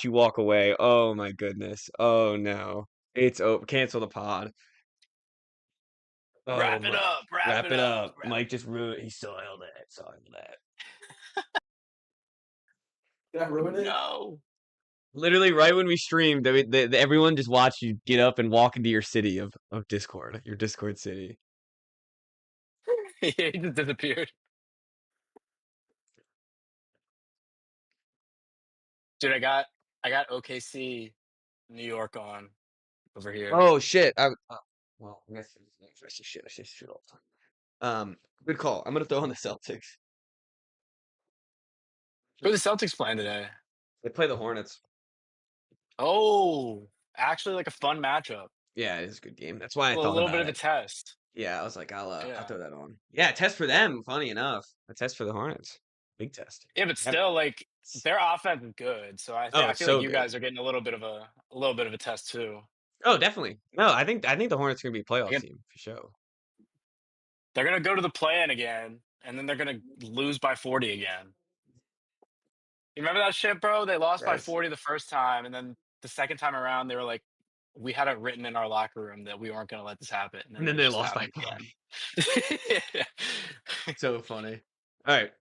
you walk away. Oh my goodness. Oh no. It's over. Cancel the pod. Oh Wrap it my. up. Wrap Wrap it it up. up. Mike just ruined. He soiled it. Soiled it. Did I ruin it? No. Literally, right when we streamed, everyone just watched you get up and walk into your city of Discord, your Discord city. He just disappeared. Dude, I got OKC New York on over here. Oh shit. Well, I guess I say shit. I say shit all the time. Good call. I'm gonna throw on the Celtics. Who are the Celtics playing today? They play the Hornets. Oh, actually like a fun matchup. Yeah, it is a good game. That's why I A thought little bit about of a it. test. Yeah, I was like, I'll Yeah. throw that on. Yeah, test for them. Funny enough, a test for the Hornets. Big test. Yeah, but Yep. still, like their offense is good. So Oh, I it's feel like so you good. guys are getting a little bit of a test too. Oh, definitely. No, I think the Hornets are gonna be a playoff Again, team for sure. they're gonna go to the play-in again, and then they're gonna lose by 40 again. You remember that shit, bro? They lost by Yes. 40 the first time, and then the second time around, they were like, "We had it written in our locker room that we weren't gonna let this happen," and And then then it they just lost by happened 40. again. So funny. All right,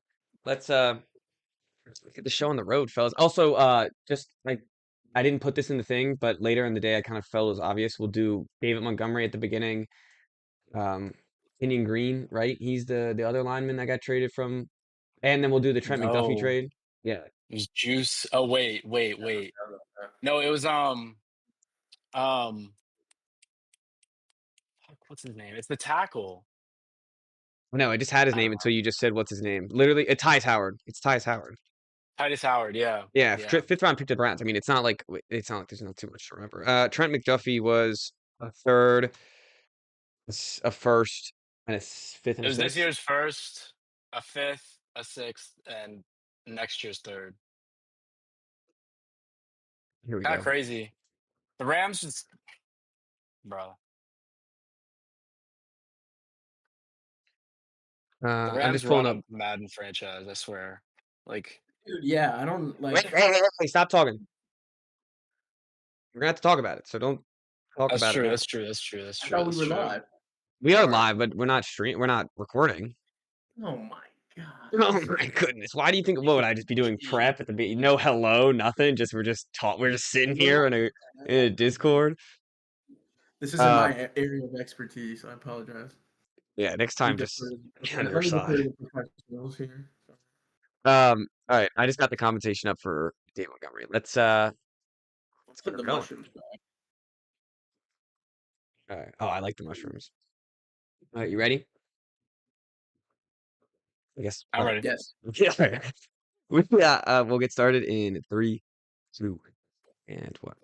let's get the show on the road, fellas. Also, just like I didn't put this in the thing, but later in the day, I kind of felt it was obvious. We'll do David Montgomery at the beginning. Kenyon Green, right? He's the other lineman that got traded from, and then we'll do the Trent McDuffie No, trade. Yeah. it was Juice. Oh wait, wait, Yeah, wait. I wrote that. No, it was um fuck, what's his name? It's the tackle. No, I just had his I don't name know. until you just said what's his name. Literally, it's Tyus Howard. It's Tyus Howard. Titus Howard. Yeah, Yeah, yeah. fifth round pick to the Browns. I mean, it's not like there's not too much to remember. Trent McDuffie was a third, a first, and fifth and It a was this sixth. year's first, a fifth, a sixth, and next year's third. Here we Kind of go. crazy. The Rams just, bro. The I'm Rams just pulling run up. a Madden franchise. I swear. Like, Dude, yeah, I don't Wait, like. hey, stop talking. We're gonna have to talk about it, so don't talk that's about it true. now. That's true. That's true. That's I true. thought we That's were true. live. We are Sorry. live, but we're not recording. Oh my god. Oh my goodness. Why do you think what would I just be doing prep at the beginning? No hello, nothing. We're just sitting here in a Discord. This isn't Uh my area of expertise. I apologize. yeah, next Let me time defer just to be on let your me defer side. to the professionals here. All right, I just got the compensation up for Dave Montgomery. Let's get Put her the going. mushrooms back. All right. Oh, I like the mushrooms. All right, you ready? I guess. I'm ready. Yes. Yeah. We'll get started in 3, 2, and 1.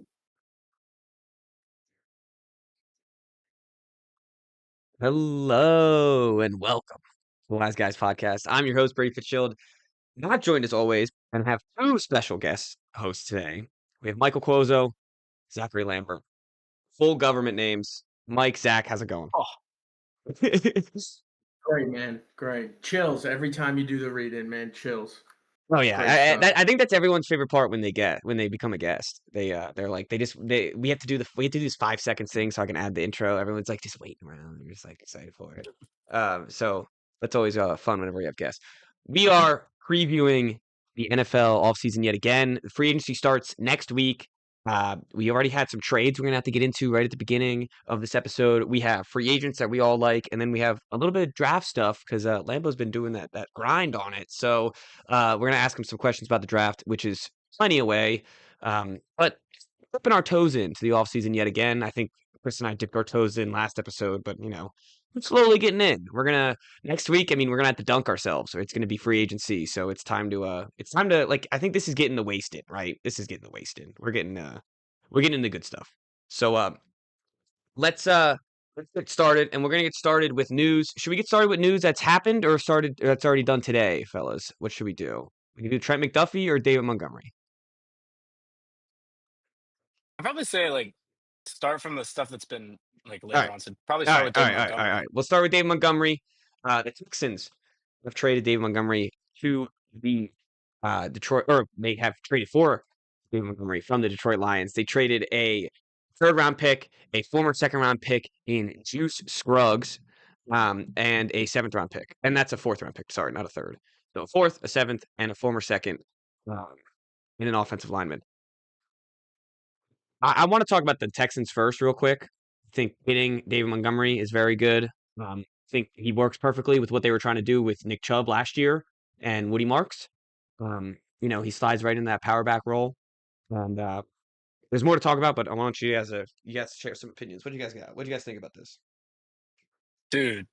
Hello and welcome to the Wise Guys podcast. I'm your host, Brady Fitzgerald. Not joined as always, and I have two special guest hosts today. We have Michael Cuozo, Zachary Lambert. Full government names. Mike, Zach, how's it going? Oh, Great, man. Great. Chills every time you do the read in, man. Chills. Oh yeah, Great stuff. I think that's everyone's favorite part when they become a guest. They're like we have to do this 5 seconds thing so I can add the intro. Everyone's like just waiting around. They're just like excited for it. So that's always fun whenever we have guests. We are previewing the NFL offseason yet again. The free agency starts next week. We already had some trades we're gonna have to get into right at the beginning of this episode. We have free agents that we all like, and then we have a little bit of draft stuff because Lambo's been doing that grind on it. So we're gonna ask him some questions about the draft, which is plenty away. But dipping our toes into the offseason yet again. I think Chris and I dipped our toes in last episode, but we're slowly getting in. We're gonna next week. I mean, we're gonna have to dunk ourselves, or it's gonna be free agency. So it's time to like. I think this is getting the wasted, right? This is getting the wasted. We're getting into good stuff. So let's get started, and we're gonna get started with news. Should we get started with news that's happened or that's already done today, fellas? What should we do? We can do Trent McDuffie or David Montgomery. I'd probably say like start from the stuff that's been like All later right, on. So probably all start right, with all David right, all right, all right. All right. Montgomery. We'll start with David Montgomery. The Texans have traded David Montgomery to the Detroit, or may have traded for David Montgomery from the Detroit Lions. They traded a third-round pick, a former second-round pick in Juice Scruggs, and a seventh-round pick. And that's a fourth-round pick. Sorry, not a third. So a fourth, a seventh, and a former second in an offensive lineman. I want to talk about the Texans first real quick. I think getting David Montgomery is very good. I think he works perfectly with what they were trying to do with Nick Chubb last year and Woody Marks. He slides right in that power back role. And there's more to talk about, but I want you guys share some opinions. What do you guys got? What do you guys think about this? Dude,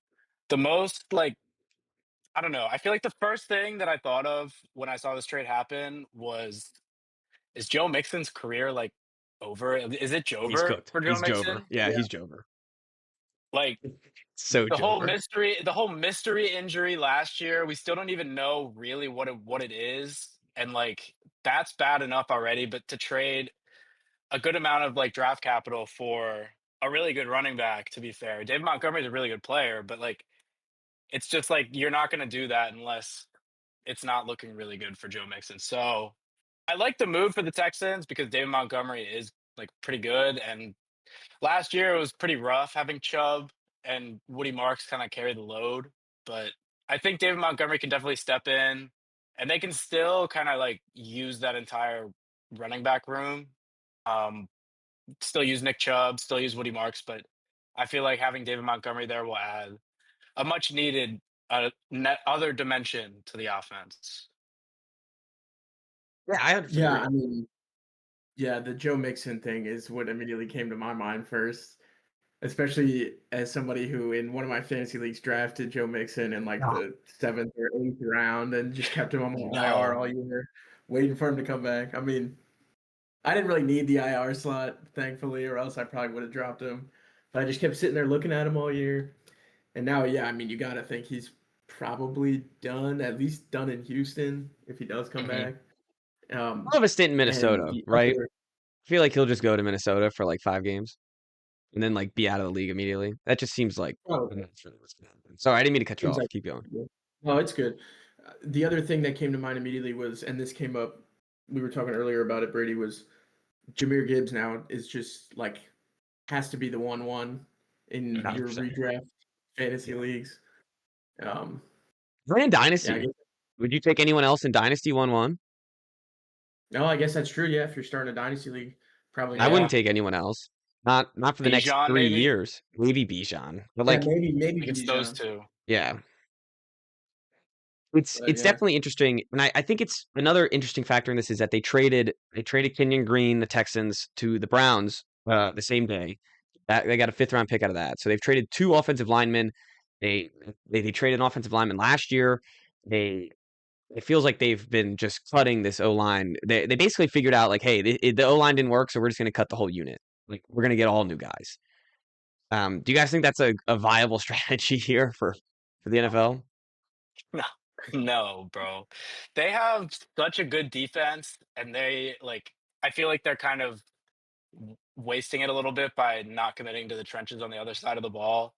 the most I don't know. I feel like the first thing that I thought of when I saw this trade happen was, is Joe Mixon's career over? Is it He's Jover cooked. for Joe He's Jover. Mixon? Yeah, Yeah. he's Jover. Like So Jover. the whole mystery injury last year, we still don't even know really what it is. And that's bad enough already, but to trade a good amount of draft capital for a really good running back, to be fair. David Montgomery is a really good player, but it's just you're not going to do that unless it's not looking really good for Joe Mixon. So I like the move for the Texans because David Montgomery is pretty good. And last year it was pretty rough having Chubb and Woody Marks kind of carry the load. But I think David Montgomery can definitely step in and they can still kind of use that entire running back room. Um, Still use Nick Chubb, still use Woody Marks, but I feel like having David Montgomery there will add a much needed other dimension to the offense. Yeah, I 100% Yeah, agree. I mean, yeah, the Joe Mixon thing is what immediately came to my mind first, especially as somebody who in one of my fantasy leagues drafted Joe Mixon in Oh, the 7th or 8th round and just kept him on my IR No. all year, waiting for him to come back. I mean, I didn't really need the IR slot, thankfully, or else I probably would have dropped him. But I just kept sitting there looking at him all year. And now, yeah, I mean, you got to think he's probably done, at least done in Houston if he does come Mhm. back. Um, I'll have a stint in and Minnesota, the right? other, I feel like he'll just go to Minnesota for 5 games and then be out of the league immediately. That just seems like oh, I'm not sure what's gonna happen. Sorry, I didn't mean to cut you seems off. like, Keep going. no, it's good. The other thing that came to mind immediately was, and this came up, we were talking earlier about it, Brady, was Jameer Gibbs now is just has to be the 1-1 in Mhm. your 100%. redraft fantasy Yeah. leagues. Um, We're in yeah, I Dynasty. guess, Would you take anyone else in Dynasty 1-1? no, I guess that's true. Yeah, if you're starting a dynasty league, probably I not. wouldn't Yeah. take anyone else. Not for the next Bijan 3 maybe? years. Maybe Bijan. But Yeah, maybe It's those Bijan, two. yeah. It's but it's yeah, definitely interesting, and I think it's another interesting factor in this is that they traded Kenyon Green, the Texans, to the Browns the same day. That they got a 5th round pick out of that. So they've traded 2 offensive linemen. They traded an offensive lineman last year. They It feels like they've been just cutting this O line. They basically figured out hey, the O line didn't work, so we're just going to cut the whole unit. We're going to get all new guys. Do you guys think that's a viable strategy here for the NFL? No, no, bro. They have such a good defense, and I feel like they're kind of wasting it a little bit by not committing to the trenches on the other side of the ball.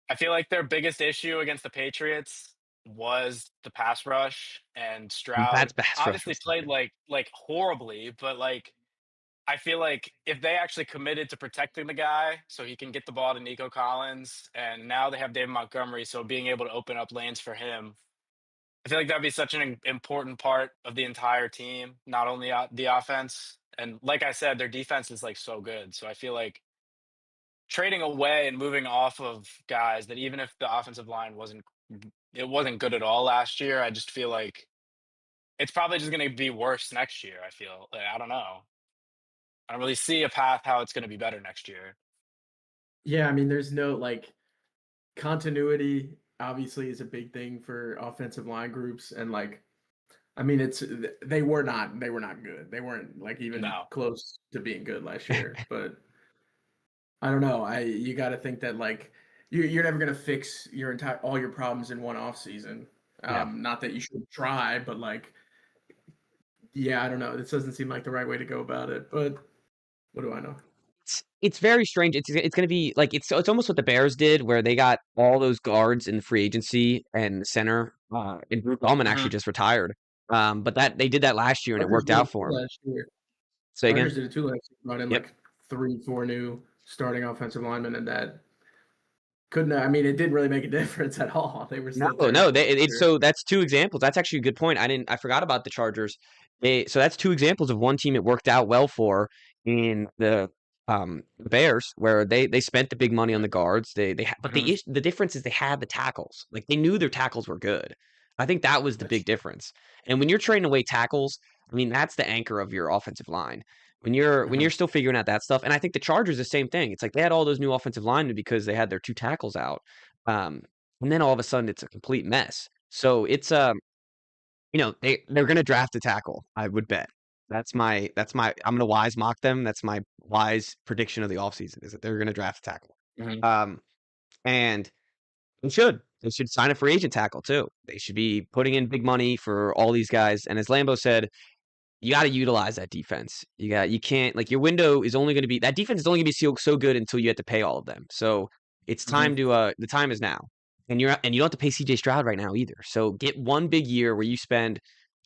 I feel like their biggest issue against the Patriots was the pass rush, and That's Stroud pass rush obviously was played something. horribly, but I feel like if they actually committed to protecting the guy so he can get the ball to Nico Collins, and now they have David Montgomery, so being able to open up lanes for him, I feel like that'd be such an important part of the entire team, not only the offense. And like I said, their defense is so good. So I feel like trading away and moving off of guys that even if the offensive line wasn't good at all last year, I just feel like it's probably just going to be worse next year. I feel I don't know. I don't really see a path how it's going to be better next year. yeah. I mean, there's no continuity. Obviously, is a big thing for offensive line groups, and I mean, they were not good. They weren't even No. close to being good last year. But I don't know. You got to think that you're never gonna fix all your problems in one off season. Yeah. Not that you should try, but yeah, I don't know. This doesn't seem like the right way to go about it. But what do I know? It's very strange. It's going to be it's almost what the Bears did, where they got all those guards in the free agency and center. And Bruce Allman actually Mhm. just retired. But that they did that last year and it Rutgers worked really out for good him. last year. Say again? Chargers did it too last year. Brought in Yep. like 3, 4 new starting offensive linemen, and that couldn't. I mean, it didn't really make a difference at all. They were No, still no, terrible last year. so that's two examples. That's actually a good point. I forgot about the Chargers. So that's two examples of one team it worked out well for in the Bears, where they spent the big money on the guards. But Mhm. the difference is they had the tackles. Like they knew their tackles were good. I think that was the That's big difference. And when you're trading away tackles, I mean that's the anchor of your offensive line. When you're Mhm. still figuring out that stuff, and I think the Chargers the same thing. It's like they had all those new offensive linemen because they had their two tackles out. Um, and then all of a sudden it's a complete mess. So it's they're gonna draft a tackle, I would bet. That's my I'm gonna wise mock them. That's my wise prediction of the offseason is that they're gonna draft a tackle. Mhm. Um and they should. They should sign a free agent tackle too. They should be putting in big money for all these guys. And as Lambo said, you got to utilize that defense. You can't like your window is only going to be that defense is only going to be so good until you have to pay all of them. So it's time Mhm. to the time is now, and you don't have to pay CJ Stroud right now either. So get one big year where you spend.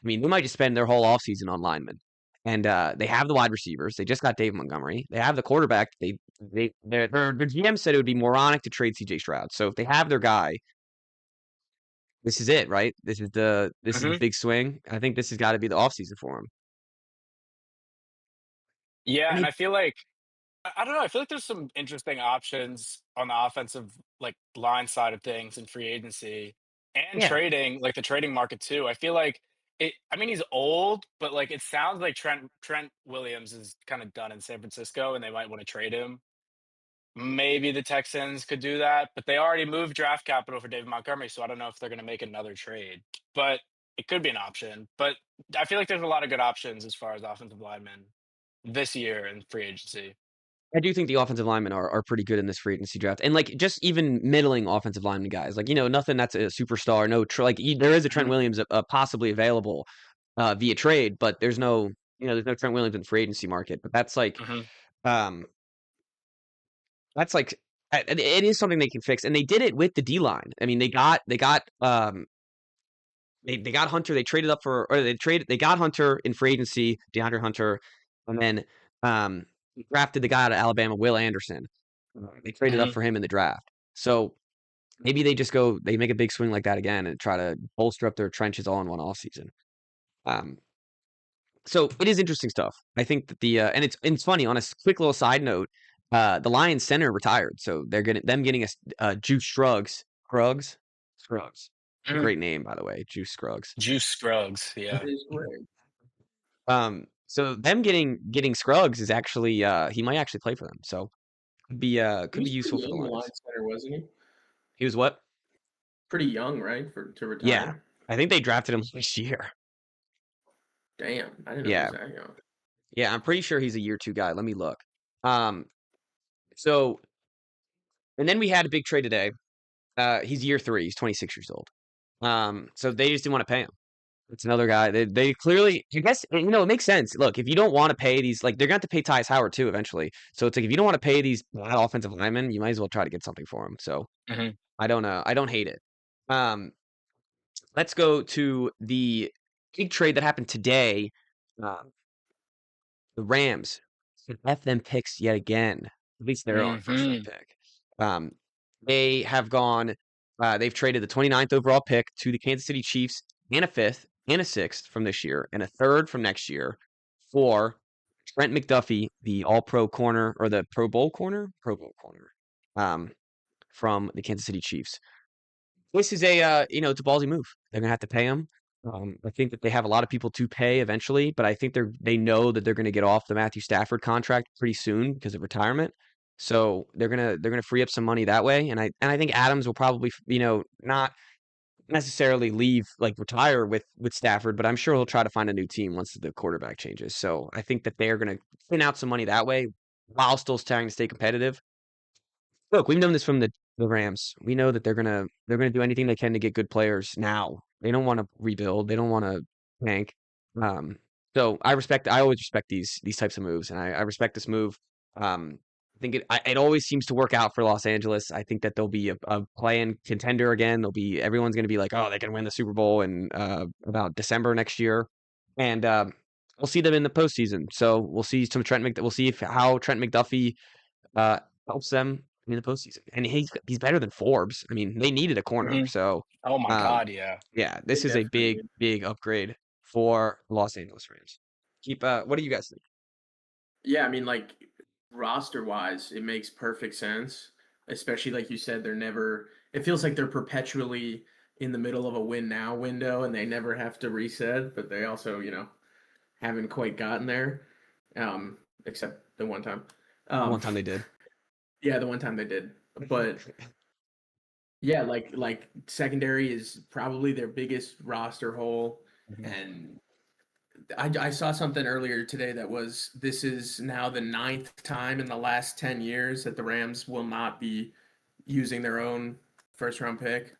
I mean, they might just spend their whole offseason on linemen, and they have the wide receivers. They just got Dave Montgomery. They have the quarterback. Their GM said it would be moronic to trade CJ Stroud. So if they have their guy, this is it, right? This is the Mhm. big swing. I think this has got to be the offseason for him. Yeah, And and they I feel like I don't know. I feel like there's some interesting options on the offensive like line side of things in free agency and yeah. trading, like the trading market too. I feel like it. I mean, he's old, but like it sounds like Trent Williams is kind of done in San Francisco, and they might want to trade him. Maybe the Texans could do that, but they already moved draft capital for David Montgomery, so I don't know if they're going to make another trade. But it could be an option. But I feel like there's a lot of good options as far as offensive linemen this year in free agency. I do think the offensive linemen are pretty good in this free agency draft, and like just even middling offensive lineman guys, like nothing that's a superstar. No, there is a Trent Mhm. Williams possibly available via trade, but there's no Trent Williams in the free agency market. But Mhm. um that's like it is something they can fix, and they did it with the D line. I mean, they got Hunter. They traded up for, or they got Hunter in free agency, DeAndre Hunter, and then drafted the guy out of Alabama, Will Anderson. They traded up Mhm. for him in the draft. So maybe they make a big swing like that again and try to bolster up their trenches all in one offseason. Um, so it is interesting stuff. I think that and it's funny on a quick little side note. The Lions center retired, so they're getting a Juice Scruggs. A Mhm. great name, by the way, Juice Scruggs. Juice Scruggs, that yeah. is great. So them getting Scruggs is actually he might actually play for them. So He could be was pretty useful for the young, the line Lions. center, wasn't he? He was what? Pretty young, right, for to Yeah, retire. I think they drafted him this year. Damn, I didn't know he Yeah, was that young. yeah, I'm pretty sure he's a year two guy. Let me look. Um, so and then we had a big trade today. He's year three. He's 26 years old. So they just didn't want to pay him. It's another guy. They clearly, I guess, it makes sense. Look, if you don't want to pay these, like they're going to have to pay Tyus Howard too eventually. So it's like if you don't want to pay these bad offensive linemen, you might as well try to get something for him. So Mhm. I don't hate it. Um, let's go to the big trade that happened today. Uh, the Rams should F them picks yet again. At least they're on first round Mhm. pick. Um, they have gone. They've traded the 29th overall pick to the Kansas City Chiefs and a fifth and a sixth from this year and a third from next year for Trent McDuffie, the All Pro corner or the Pro Bowl corner, um, from the Kansas City Chiefs. This is it's a ballsy move. They're gonna have to pay him. I think that they have a lot of people to pay eventually, but I think they know that they're gonna get off the Matthew Stafford contract pretty soon because of retirement. So they're gonna free up some money that way, and I think Adams will probably not necessarily leave like retire with Stafford, but I'm sure he'll try to find a new team once the quarterback changes. So I think that they're gonna thin out some money that way while still trying to stay competitive. Look, we've known this from the Rams. We know that they're gonna do anything they can to get good players now. They don't want to rebuild. They don't want to tank. Um, so I always respect these types of moves, and I respect this move. I think it always seems to work out for Los Angeles. I think that they'll be a play-in contender again. Everyone's gonna be like, oh, they can win the Super Bowl in about December next year, and we'll see them in the postseason. So we'll see some we'll see how Trent McDuffie helps them in the postseason. And he's better than Forbes. I mean, they needed a corner. Mhm. So Oh my um, God, yeah. yeah, They this is a definitely big, did. big upgrade for Los Angeles Rams. What do you guys think? Yeah, I mean, like roster wise, it makes perfect sense. Especially like you said, they're never. It feels like they're perpetually in the middle of a win now window, and they never have to reset. But they also, haven't quite gotten there, except the one time. The Um, one time they did. yeah, the one time they did. But yeah, like secondary is probably their biggest roster hole, Mhm. and I saw something earlier today that was this is now the 9th time in the last 10 years that the Rams will not be using their own first round pick,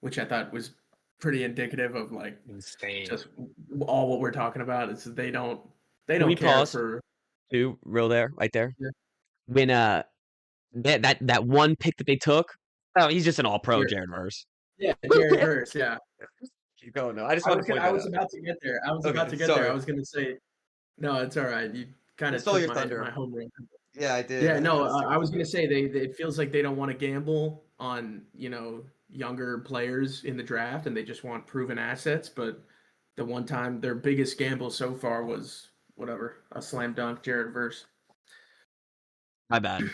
which I thought was pretty indicative of like Insane. just all what we're talking about is they Can we don't care pause? for Too real there, right there. yeah, When that one pick that they took, oh, he's just an all pro, Jared, Jared Verse. yeah, Jared Verse, yeah. Keep going though. I just wanted to point I that was out. about to get there. I was about Okay, to get there. I sorry. was gonna say no, it's all right. You kind I of stole took your my thunder. home run. Yeah, I did. Yeah, I no, had to steal I your was gonna thunder. say it feels like they don't want to gamble on younger players in the draft, and they just want proven assets. But the one time their biggest gamble so far was whatever a slam dunk, Jared Verse. My bad.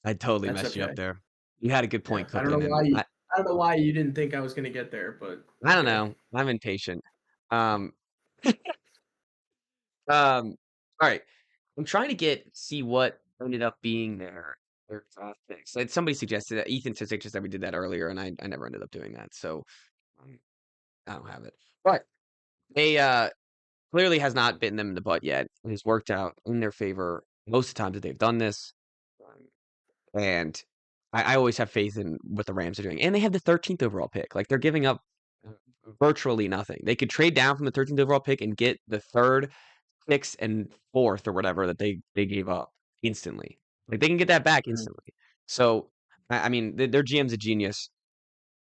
I totally That's messed you okay. up there. You had a good Yeah, point, Cookman, and I don't know why you didn't think I was gonna get there, but I don't okay. know. I'm impatient. Um, all right. I'm trying to see what ended up being their draft picks. Like, somebody suggested that Ethan suggested that we did that earlier, and I never ended up doing that, so um, I don't have it. But they clearly has not bitten them in the butt yet. It has worked out in their favor most of the times that they've done this. And I always have faith in what the Rams are doing. And they have the 13th overall pick. Like, they're giving up virtually nothing. They could trade down from the 13th overall pick and get the third, sixth, and fourth or whatever that they gave up instantly. Like, they can get that back Mhm. instantly. So I mean, their GM's a genius.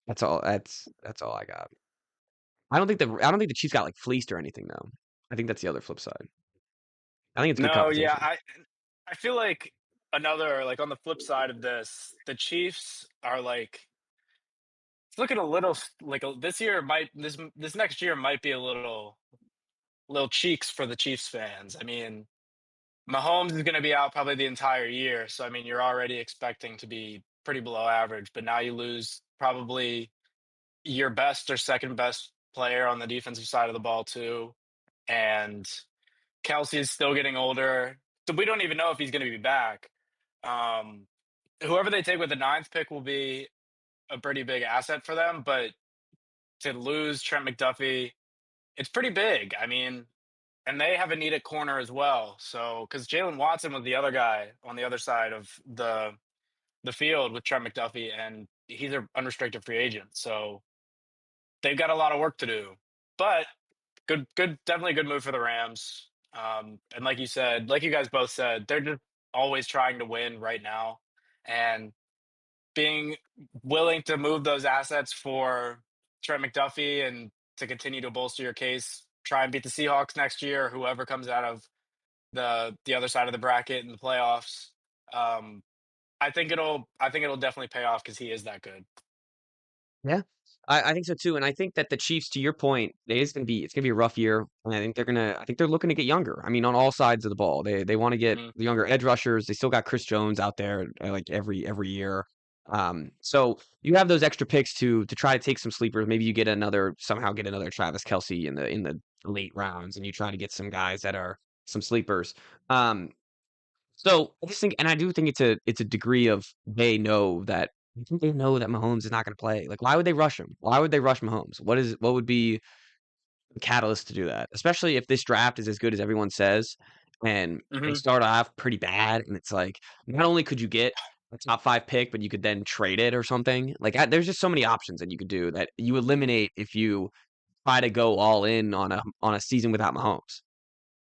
That's all. That's all I got. I don't think the Chiefs got like fleeced or anything though. I think that's the other flip side. I think it's good No, yeah, compensation. I feel like another like on the flip side of this, the Chiefs are like it's looking a little this year might this next year might be a little cheeks for the Chiefs fans. I mean, Mahomes is going to be out probably the entire year, so I mean, you're already expecting to be pretty below average, but now you lose probably your best or second best player on the defensive side of the ball too, and Kelsey is still getting older. So we don't even know if he's going to be back. Um, Whoever they take with the ninth pick will be a pretty big asset for them, but to lose Trent McDuffie, it's pretty big. I mean, and they have a need at corner as well. So because Jalen Watson was the other guy on the other side of the field with Trent McDuffie, and he's an unrestricted free agent. So they've got a lot of work to do. But definitely a good move for the Rams. And like you said, like you guys both said, they're just always trying to win right now, and being willing to move those assets for Trent McDuffie and to continue to bolster your case, try and beat the Seahawks next year, or whoever comes out of the other side of the bracket in the playoffs. Um, I think it'll definitely pay off because he is that good. Yeah, I think so too, and I think that the Chiefs, to your point, it's gonna be a rough year, and I think they're looking to get younger. I mean, on all sides of the ball, they want to get Mhm. the younger edge rushers. They still got Chris Jones out there like every year. So you have those extra picks to try to take some sleepers. Maybe you somehow get another Travis Kelce in the late rounds, and you try to get some guys that are some sleepers. Um, so I just think, and I do think it's a degree of I think they know that Mahomes is not going to play. Like, why would they rush him? Why would they rush Mahomes? What would be the catalyst to do that? Especially if this draft is as good as everyone says, and they Mhm. start off pretty bad, and it's like not only could you get a top five pick, but you could then trade it or something. Like, there's just so many options that you could do that you eliminate if you try to go all in on a season without Mahomes.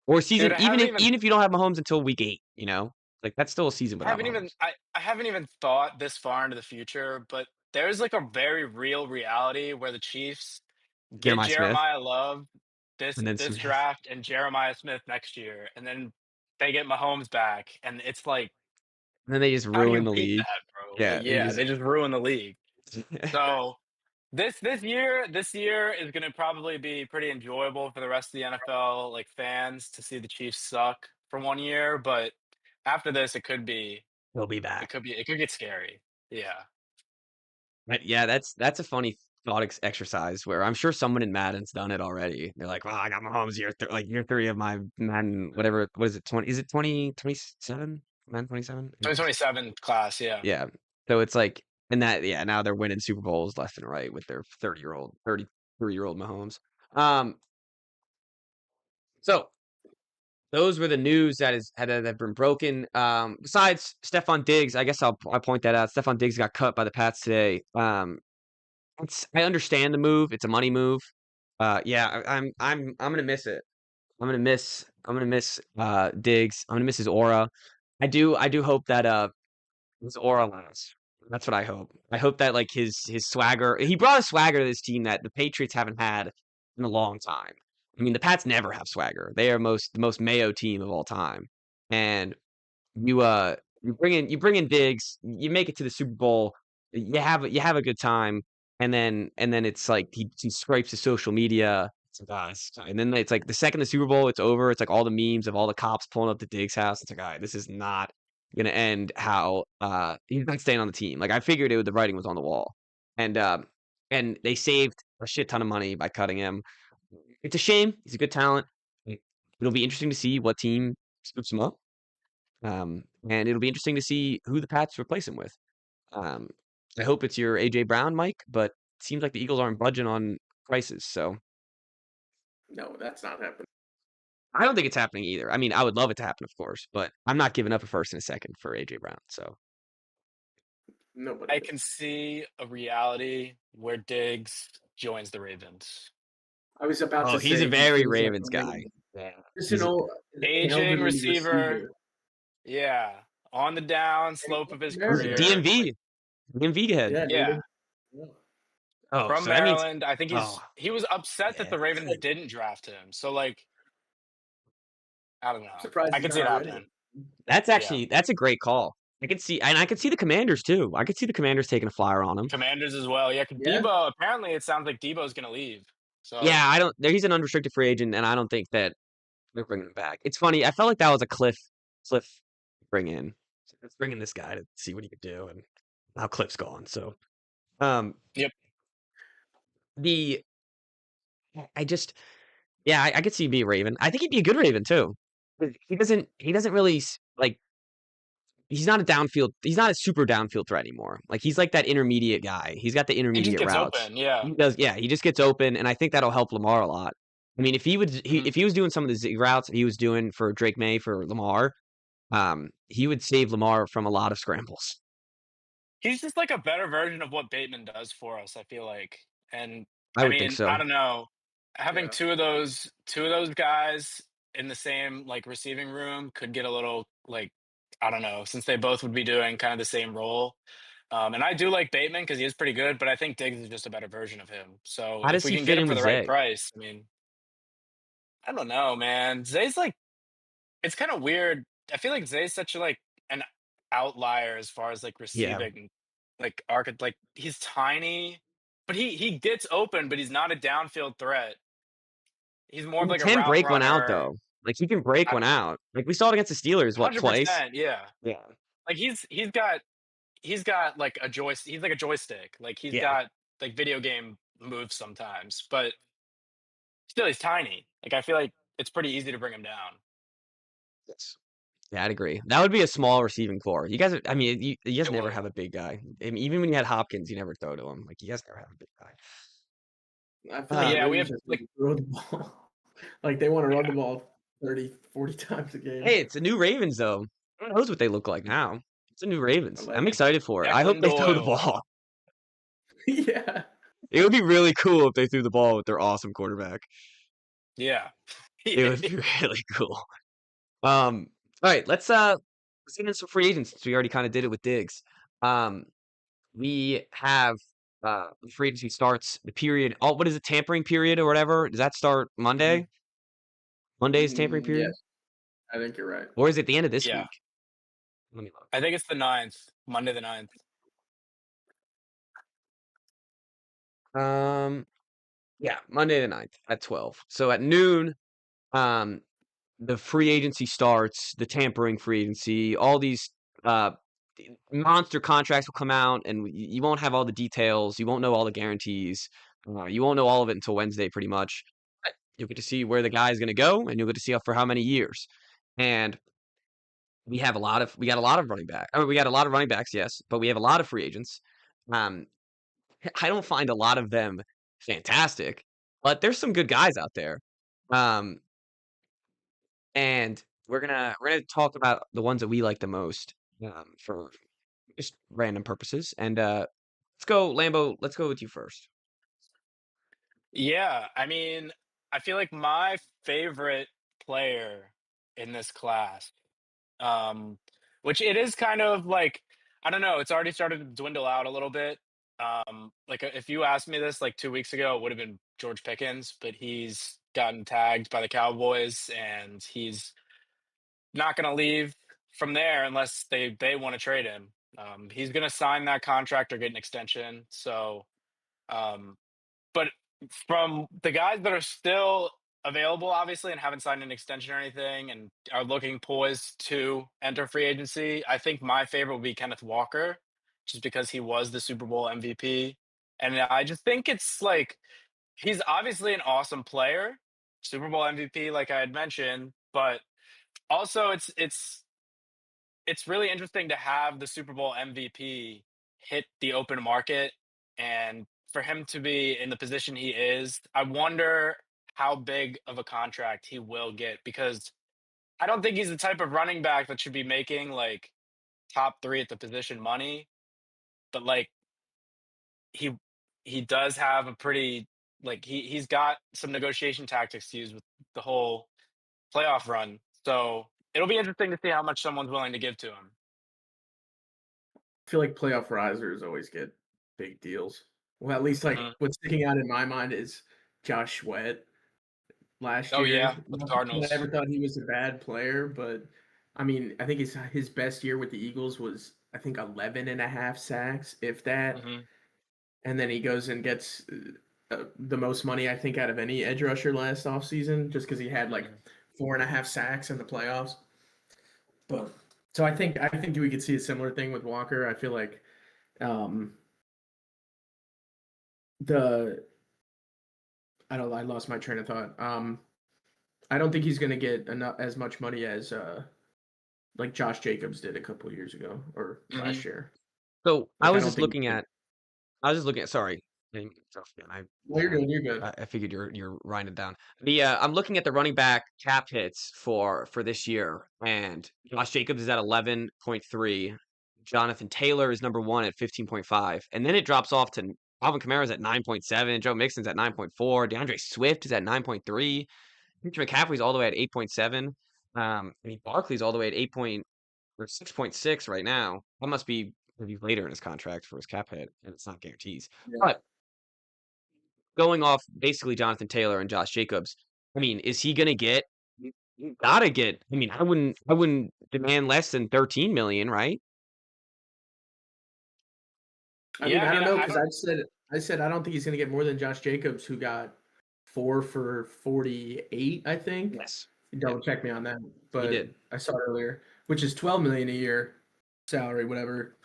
Or Dude, season, even if you don't have Mahomes until week 8, like that's still a season without Mahomes. I haven't even thought this far into the future, but there's like a very real reality where the Chiefs get Jeremiah Smith. Jeremiah Love this And then this Smith. draft and Jeremiah Smith next year, and then they get Mahomes back, and it's like, And then they just how do ruin you the beat league. that, bro? Like, Yeah, they yeah, just they just ruin the league. So this year is gonna probably be pretty enjoyable for the rest of the NFL like fans to see the Chiefs suck for 1 year, but after this, he'll be it back. could be it could get scary. Yeah. But yeah, that's a funny thought exercise where I'm sure someone in Madden's done it already. They're like, "Well, I got Mahomes like year 3 of my Madden whatever. What is it? 20? Is it 27? Madden 27? 2027 class, yeah. Yeah. So it's like, and that yeah, now they're winning Super Bowls left and right with their 33-year-old Mahomes. Um, so those were the news that have been broken. Besides Stephon Diggs, I guess I'll point that out. Stephon Diggs got cut by the Pats today. I understand the move. It's a money move. Yeah, I'm gonna miss it. I'm gonna miss Diggs. I'm gonna miss his aura. I do hope that his aura lasts. That's what I hope. I hope that like his swagger. He brought a swagger to this team that the Patriots haven't had in a long time. I mean, the Pats never have swagger. They are the most Mayo team of all time. And you bring in Diggs, you make it to the Super Bowl, you have a good time, and then it's like he scrapes his social media. It's like, and then it's like the second the Super Bowl it's over, it's like all the memes of all the cops pulling up to Diggs' house. It's like, all right, this is not gonna end how he's not staying on the team. Like I figured the writing was on the wall, and they saved a shit ton of money by cutting him. It's a shame. He's a good talent. It'll be interesting to see what team scoops him up. And it'll be interesting to see who the Pats replace him with. Um, I hope it's your AJ Brown, Mike, but it seems like the Eagles aren't budging on prices, so No, that's not happening. I don't think it's happening either. I mean, I would love it to happen, of course, but I'm not giving up a first and a second for AJ Brown. So Nobody I is. can see a reality where Diggs joins the Ravens. I was about oh, to he's a say he very feels like Ravens guy. Yeah, just an he's old Aging elderly receiver, receiver. yeah, on the down And he slope came of from his he's a Maryland, right? career. Like, DMV head. yeah, Yeah, native. Yeah. Oh, from so that means Maryland. I think oh he was upset that yeah, the It's Ravens like, didn't draft him. So like, I don't I'm know. surprised I he's could see not it already. happening. that's Yeah. that's a great call. I could see the Commanders too. I could see the Commanders taking a flyer on him. Commanders as well. Yeah, 'cause Yeah. Debo, apparently it sounds like Debo's gonna leave. So Yeah, I don't. He's an unrestricted free agent, and I don't think that they're bringing him back. It's funny. I felt like that was a Cliff bring in. So let's bring in this guy to see what he could do, and now Cliff's gone. So, um, yep. the I just yeah, I could see him be a Raven. I think he'd be a good Raven too. But he doesn't really like. He's not a downfield. He's not a super downfield threat anymore. Like he's like that intermediate guy. He's got the He just intermediate gets routes. open. Yeah. He does. Yeah, he just gets open, and I think that'll help Lamar a lot. I mean, Mhm. if he was doing some of the zig routes he was doing for Drake May for Lamar, he would save Lamar from a lot of scrambles. He's just like a better version of what Bateman does for us, I feel like. And I I would think mean, I so. don't know. Having Yeah. two of those guys in the same like receiving room could get a little like, I don't know, since they both would be doing kind of the same role. And I do like Bateman because he is pretty good, but I think Diggs is just a better version of him. So How if does we he can get fit him in for with the right Zay? price, I mean, I don't know, man. Zay's like, it's kind of weird. I feel like Zay's such a, like an outlier as far as like Yeah, receiving, like he's tiny, but he gets open, but he's not a downfield threat. He's more of he like a can route break one out runner. though. Like he can break I one don't know. out. Like we saw it against the Steelers, what twice? 100%, yeah. Yeah, Like he's got like a joystick. He's like a joystick. Like he's yeah. got like video game moves sometimes, but still he's tiny. Like I feel like it's pretty easy to bring him down. Yes. Yeah, I'd agree. That would be a small receiving core. You guys, I mean, you guys It never would. have a big guy. I mean, even when you had Hopkins, you never throw to him. Like you guys never have a big guy. I feel like the Uh, Yeah, we Ravens have just like want to throw the ball. Like they want to run yeah, the ball 30, 40 times a game. hey, it's a new Ravens though. Who knows what they look like now? It's a new Ravens. I'm Allegedly. excited for it. I hope Declan they throw the Doyle. ball. Yeah. It would be really cool if they threw the ball with their awesome quarterback. Yeah. It would be really cool. All right, let's get into some free agents since we already kind of did it with Diggs. We have free agency starts the period. Oh, what is it? Tampering period or whatever? Does that start Monday? Monday's tampering period, Yes, I think you're right. or is it the end of this Yeah. week? Let me look. I think it's the 9th, Monday the 9th. Yeah, Monday the 9th at 12. So at noon, um, the free agency starts, the tampering free agency, all these uh monster contracts will come out, and you won't have all the details. You won't know all the guarantees. You won't know all of it until Wednesday, pretty much. But you'll get to see where the guy is going to go, and you'll get to see for how many years. And we got a lot of running back. I mean, we got a lot of running backs, yes, but we have a lot of free agents. Um, I don't find a lot of them fantastic, but there's some good guys out there. Um, and we're gonna talk about the ones that we like the most, for just random purposes. And let's go, Lambo. Let's go with you first. Yeah, I mean, I feel like my favorite player in this class, um, which it is kind of like, I don't know, it's already started to dwindle out a little bit. Like if you asked me this like 2 weeks ago, it would have been George Pickens, but he's gotten tagged by the Cowboys and he's not going to leave from there unless they want to trade him. He's going to sign that contract or get an extension. So, um, but from the guys that are still available, obviously, and haven't signed an extension or anything, and are looking poised to enter free agency, I think my favorite would be Kenneth Walker, just because he was the Super Bowl MVP, and I just think it's like he's obviously an awesome player, Super Bowl MVP, like I had mentioned, but also it's really interesting to have the Super Bowl MVP hit the open market, and for him to be in the position he is, I wonder how big of a contract he will get, because I don't think he's the type of running back that should be making like top 3 at the position money, but like he he does have a pretty like he's got some negotiation tactics to use with the whole playoff run. So it'll be interesting to see how much someone's willing to give to him. I feel like playoff risers always get big deals. Well, at least like Mhm. what's sticking out in my mind is Josh Sweat last Oh yeah, year. with the Not that I Cardinals. ever thought he was a bad player, but I mean, I think his best year with the Eagles was I think 11 and a half sacks, if that. Mhm. And then he goes and gets the most money I think out of any edge rusher last offseason just because he had like Mhm. 4.5 sacks in the playoffs. But so I think we could see a similar thing with Walker. I feel like um, the I lost my train of thought. I don't think he's going to get enough as much money as like Josh Jacobs did a couple years ago or last Mhm. year. So Like I don't think. I was just looking at. Sorry, I didn't mean to interrupt you, Well, you're good. You're good. I figured you're writing it down. I'm looking at the running back cap hits for this year, and Josh Jacobs is at 11.3. Jonathan Taylor is number one at 15.5, and then it drops off to Alvin Kamara's at 9.7. Joe Mixon's at 9.4. DeAndre Swift is at 9.3. Christian McCaffrey's all the way at 8.7. I mean Barkley's all the way at 8 point or 6.6 right now. That must be maybe later in his contract for his cap hit, and it's not guarantees. Yeah. But going off basically Jonathan Taylor and Josh Jacobs, I mean, is he gonna get? You gotta get. I mean, I wouldn't demand less than 13 million, right? I Yeah, mean, I I mean, don't know I because don't. I said I don't think he's going to get more than Josh Jacobs, who got 4 for 48. I think. Yes. You Yep, double check me on that, he but did. I saw it earlier, which is 12 million a year salary, whatever.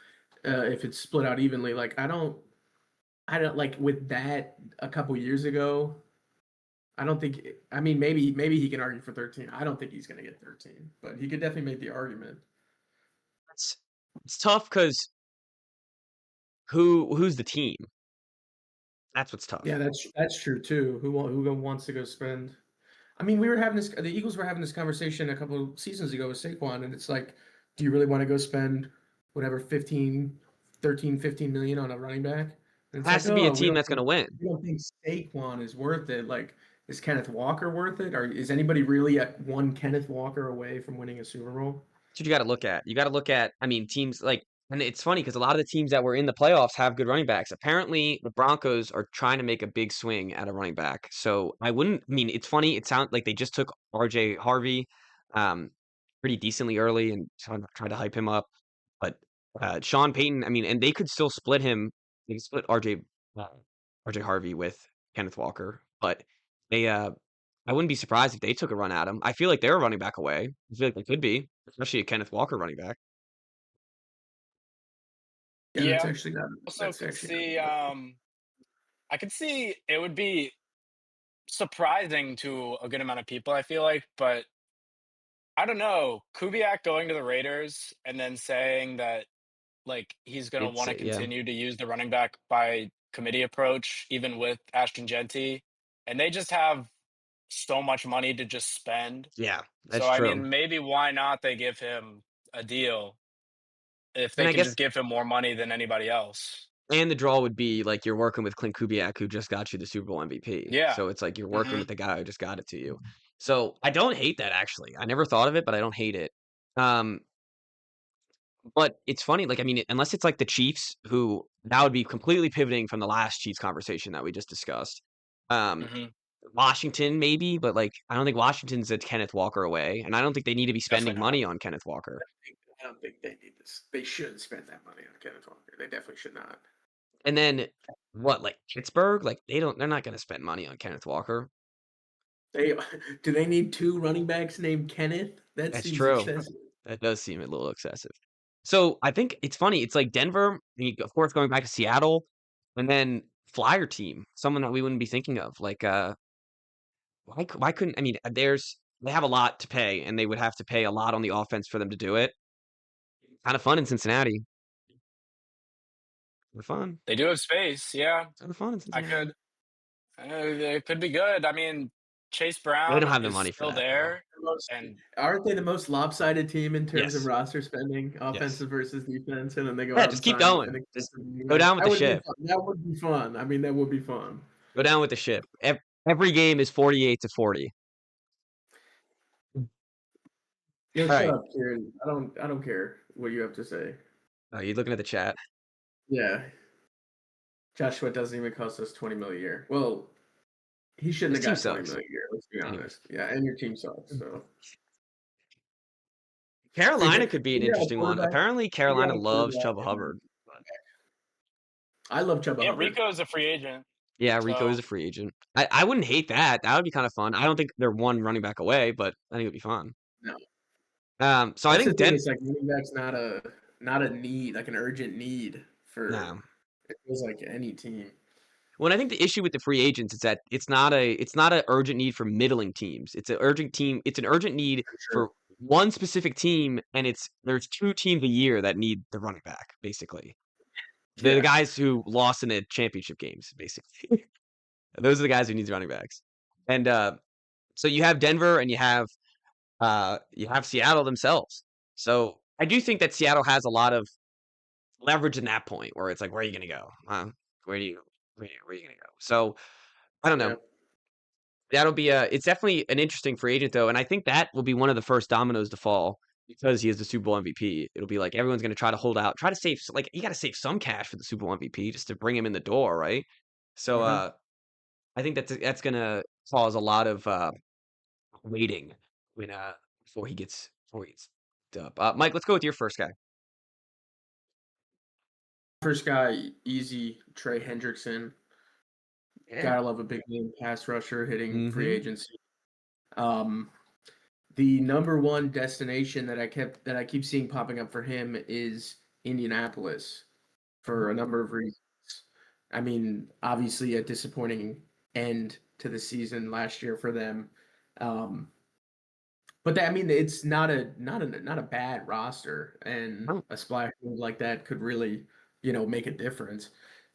If it's split out evenly, like I don't like with that a couple years ago. I don't think. I mean, maybe he can argue for 13. I don't think he's going to get 13, but he could definitely make the argument. It's it's tough because who's the team? That's what's Yeah, tough. that's true too. Who wants to go spend? I mean, we were having this. The Eagles were having this conversation a couple of seasons ago with Saquon, and it's like, do you really want to go spend whatever 15 million on a running back? And it's Has like, to be a oh, team that's gonna win. we don't think Saquon is worth it. Like, is Kenneth Walker worth it, or is anybody really at one Kenneth Walker away from winning a Super Bowl? That's what you got to look at. You got to look at. I mean, teams like And it's funny because a lot of the teams that were in the playoffs have good running backs. Apparently, the Broncos are trying to make a big swing at a running back. So I wouldn't. I mean, it's funny. It sounds like they just took R.J. Harvey, um, pretty decently early and tried to hype him up. But Sean Payton, I mean, and they could still split him. They could split R.J. Harvey with Kenneth Walker. But they, I wouldn't be surprised if they took a run at him. I feel like they're a running back away. I feel like they could be, especially a Kenneth Walker running back. Yeah, Yeah, that's actually not. also That's could actually not. see I could see it would be surprising to a good amount of people, I feel like, but I don't know. Kubiak going to the Raiders and then saying that like he's gonna It's want to yeah, continue to use the running back by committee approach, even with Ashton Genty, and they just have so much money to just spend. yeah, So that's I true. mean, maybe why not they give him a deal if And they I can guess just give him more money than anybody else. and the draw would be like you're working with Clint Kubiak, who just got you the Super Bowl MVP. Yeah. So it's like you're working Hmm. with the guy who just got it to you. So I don't hate that actually. I never thought of it, but I don't hate it. Um, but it's funny, like I mean, unless it's like the Chiefs, who that would be completely pivoting from the last Chiefs conversation that we just discussed. Um, Hmm. Washington maybe, but like I don't think Washington's a Kenneth Walker away, and I don't think they need to be spending Definitely not. money on Kenneth Walker. I don't think they need this. They shouldn't spend that money on Kenneth Walker. They definitely should not. And then what, like Pittsburgh? Like they're not gonna spend money on Kenneth Walker. They do they need two running backs named Kenneth? That That's seems true. excessive. That does seem a little excessive. So I think it's funny. It's like Denver, of course, going back to Seattle, and then Flyer team, someone that we wouldn't be thinking of. Like, why couldn't I mean? They have a lot to pay, and they would have to pay a lot on the offense for them to do it. Kind of fun in Cincinnati. Kind of fun. They do have space. Yeah, Kind of fun in I Cincinnati. could. It could be good. I mean, Chase They Brown don't have the is money for still that though. there, and Aren't they the most lopsided team in terms of Yes. roster spending, Yes. offensive versus defense, and then they go Yeah. out Just and keep sign going. an Just expensive running go back? down with That the would be ship. fun. That would be fun. I mean, that would be fun. Go down with the ship. Every game is 48-40. Yo, All shut right. up, Kieran. I don't care what you have to say. Oh, you looking at the chat? Yeah, Joshua doesn't even cost us 20 million a year. Well, he shouldn't This have team got 20 sucks. million a year. Let's be Anyway. honest. Yeah, and your team sucks. So Carolina figure could be an figure out a interesting one. quarterback. Apparently, Figure Carolina out a loves quarterback, Chuba and then Hubbard. I love Chuba yeah, Hubbard. Rico is a free agent. Yeah, Rico is So a free agent. I wouldn't hate that. That would be kind of fun. I don't think they're one running back away, but I think it would be fun. No, So I that's the think thing. It's like running back's not a need, like an urgent need for. no. It feels like any team. When I think the issue with the free agents is that it's not a urgent need for middling teams. It's an urgent team. It's an urgent need For sure. for one specific team, and there's two teams a year that need the running back, basically. They're the Yeah. guys who lost in the championship games, basically. Those are the guys who need the running backs. And so you have Denver and you have Seattle themselves. So I do think that Seattle has a lot of leverage in that point where it's like, where are you gonna go? Where are you gonna go? So I don't Yeah. know. That'll be it's definitely an interesting free agent though, and I think that will be one of the first dominoes to fall because he is the Super Bowl MVP. It'll be like everyone's gonna try to hold out, try to save like you gotta save some cash for the Super Bowl MVP just to bring him in the door, right? So Mm-hmm. I think that's gonna cause a lot of waiting when before he gets up. Mike, let's go with your first guy. First guy, easy. Trey Hendrickson. Yeah. Gotta love a big name pass rusher hitting free Mm-hmm. agency. Um, the number one destination that I keep seeing popping up for him is Indianapolis for a number of reasons. I mean, obviously a disappointing end to the season last year for them. Um, but I mean, it's not a bad roster, and Oh, a splash move like that could really, make a difference.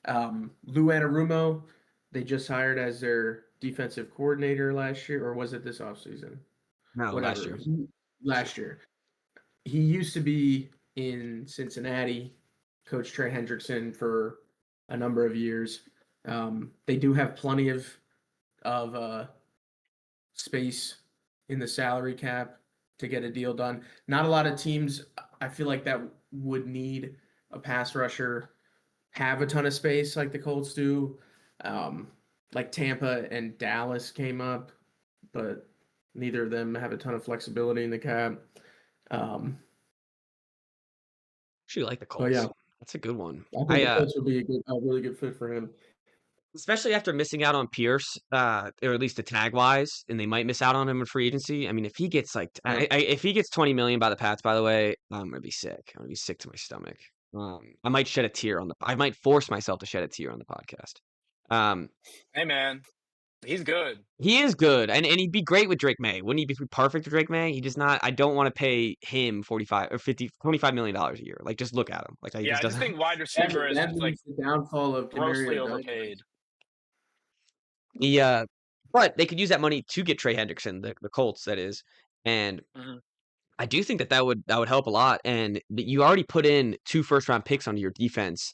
Lou Anarumo, they just hired as their defensive coordinator last year, or was it this offseason? no, last Whatever. year. Last year. He used to be in Cincinnati, Coach Trey Hendrickson for a number of years. They do have plenty of space in the salary cap to get a deal done. Not a lot of teams, I feel like that would need a pass rusher have a ton of space like the Colts do. Like Tampa and Dallas came up, but neither of them have a ton of flexibility in the cap. Um, Actually like the but yeah, Colts. That's a good one. I think I the Colts would be a really good fit for him. especially after missing out on Pierce, or at least the tag wise, and they might miss out on him in free agency. I mean, if he gets like, Yeah. if he gets 20 million by the Pats, by the way, I'm gonna be sick. I'm gonna be sick to my stomach. I might shed a tear I might force myself to shed a tear on the podcast. Hey man, he's good. He is good, and he'd be great with Drake May. Wouldn't he be perfect with Drake May? He just not. I don't want to pay him 45 or 50, $25 million a year. Like, just look at him. Like, he Yeah, just I just doesn't. think wide receiver is That just like means the downfall of grossly Demario Douglas. overpaid. He but they could use that money to get Trey Hendrickson, the Colts, that is, and Mhm. I do think that would help a lot. And you already put in 2 first-round picks onto your defense.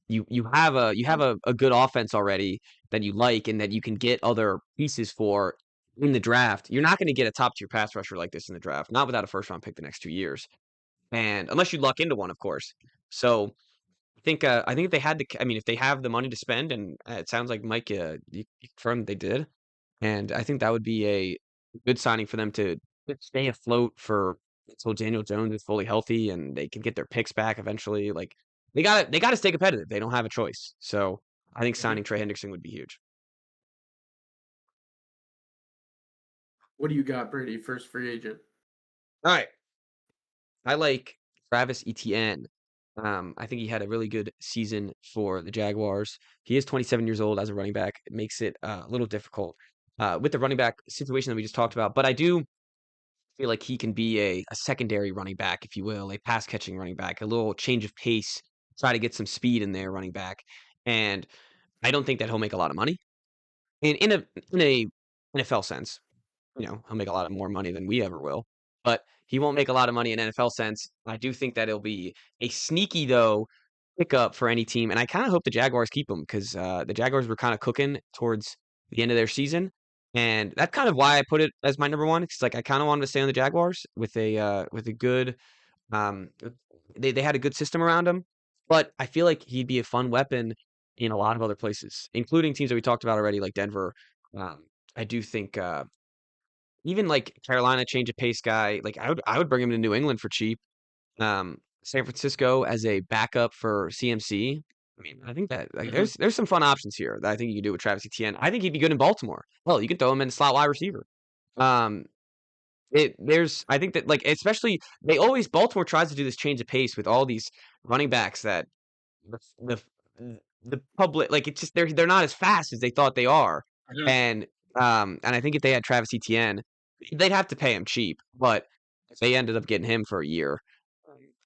You have a good offense already that you like and that you can get other pieces for in the draft. You're not going to get a top-tier pass rusher like this in the draft, not without a first-round pick the next 2 years, and unless you luck into one, of course. So I think if they had I mean, if they have the money to spend, and it sounds like Mike, you confirmed they did, and I think that would be a good signing for them to stay afloat for until Daniel Jones is fully healthy and they can get their picks back eventually. Like, they gotta stay competitive. They don't have a choice. So I think Mhm. signing Trey Hendrickson would be huge. What do you got, Brady? First free agent. All right. I like Travis Etienne. I think he had a really good season for the Jaguars. He is 27 years old as a running back. It makes it a little difficult with the running back situation that we just talked about. But I do feel like he can be a secondary running back, if you will, a pass catching running back, a little change of pace, try to get some speed in there running back. And I don't think that he'll make a lot of money. And in a NFL sense, he'll make a lot of more money than we ever will. But he won't make a lot of money in NFL sense. I do think that it'll be a sneaky though pickup for any team, and I kind of hope the Jaguars keep him because the Jaguars were kind of cooking towards the end of their season, and that's kind of why I put it as my number one. It's like I kind of wanted to stay on the Jaguars with a good um they had a good system around him, but I feel like he'd be a fun weapon in a lot of other places, including teams that we talked about already, like Denver. I do think even like Carolina change of pace guy, like I would bring him to New England for cheap. San Francisco as a backup for CMC. I mean, I think that like Mhm. there's some fun options here that I think you can do with Travis Etienne. I think he'd be good in Baltimore. Well, you can throw him in slot wide receiver. Um, I think that like especially they always Baltimore tries to do this change of pace with all these running backs that the the public like it's just they're not as fast as they thought they are. Mhm. And I think if they had Travis Etienne, they'd have to pay him cheap, but if they ended up getting him for a year,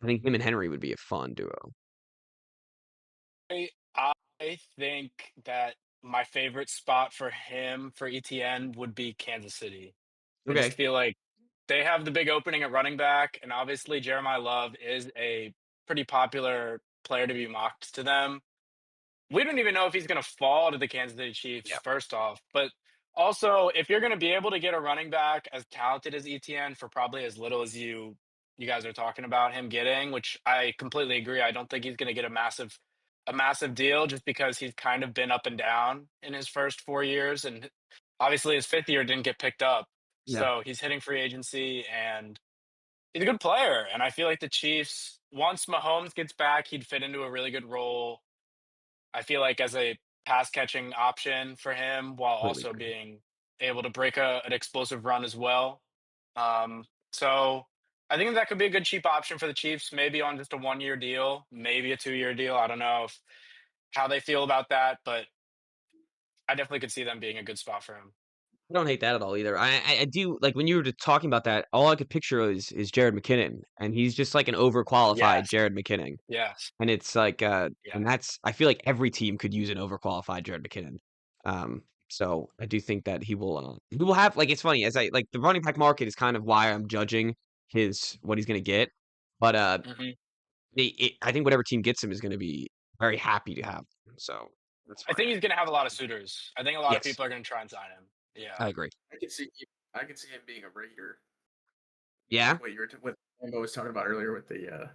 I think him and Henry would be a fun duo. I I think that my favorite spot for him for ETN would be Kansas City. I just Okay. feel like they have the big opening at running back, and obviously Jeremiah Love is a pretty popular player to be mocked to them. We don't even know if he's going to fall to the Kansas City Chiefs, Yeah. first off. But also, if you're going to be able to get a running back as talented as ETN for probably as little as you guys are talking about him getting, which I completely agree. I don't think he's going to get a massive deal just because he's kind of been up and down in his first 4 years, and obviously his fifth year didn't get picked up. Yeah. So he's hitting free agency, and he's a good player. And I feel like the Chiefs, once Mahomes gets back, he'd fit into a really good role. I feel like as a pass catching option for him while Totally also agree. being able to break an explosive run as well. So I think that could be a good cheap option for the Chiefs, maybe on just a 1 year deal, maybe a 2 year deal. I don't know how they feel about that, but I definitely could see them being a good spot for him. I don't hate that at all either. I do like when you were just talking about that. All I could picture is Jared McKinnon, and he's just like an overqualified Yes. Jared McKinnon. Yes. And it's like, Yeah. and that's I feel like every team could use an overqualified Jared McKinnon. So I do think that he will have like it's funny as I like the running back market is kind of why I'm judging his what he's gonna get. But hmm I think whatever team gets him is gonna be very happy to have him. So that's I think fine. he's going to have a lot of suitors. I think a lot of Yes, people are going to try and sign him. Yeah. I agree. I could see him being a Raider, Yeah, like what Lambo was talking about earlier with the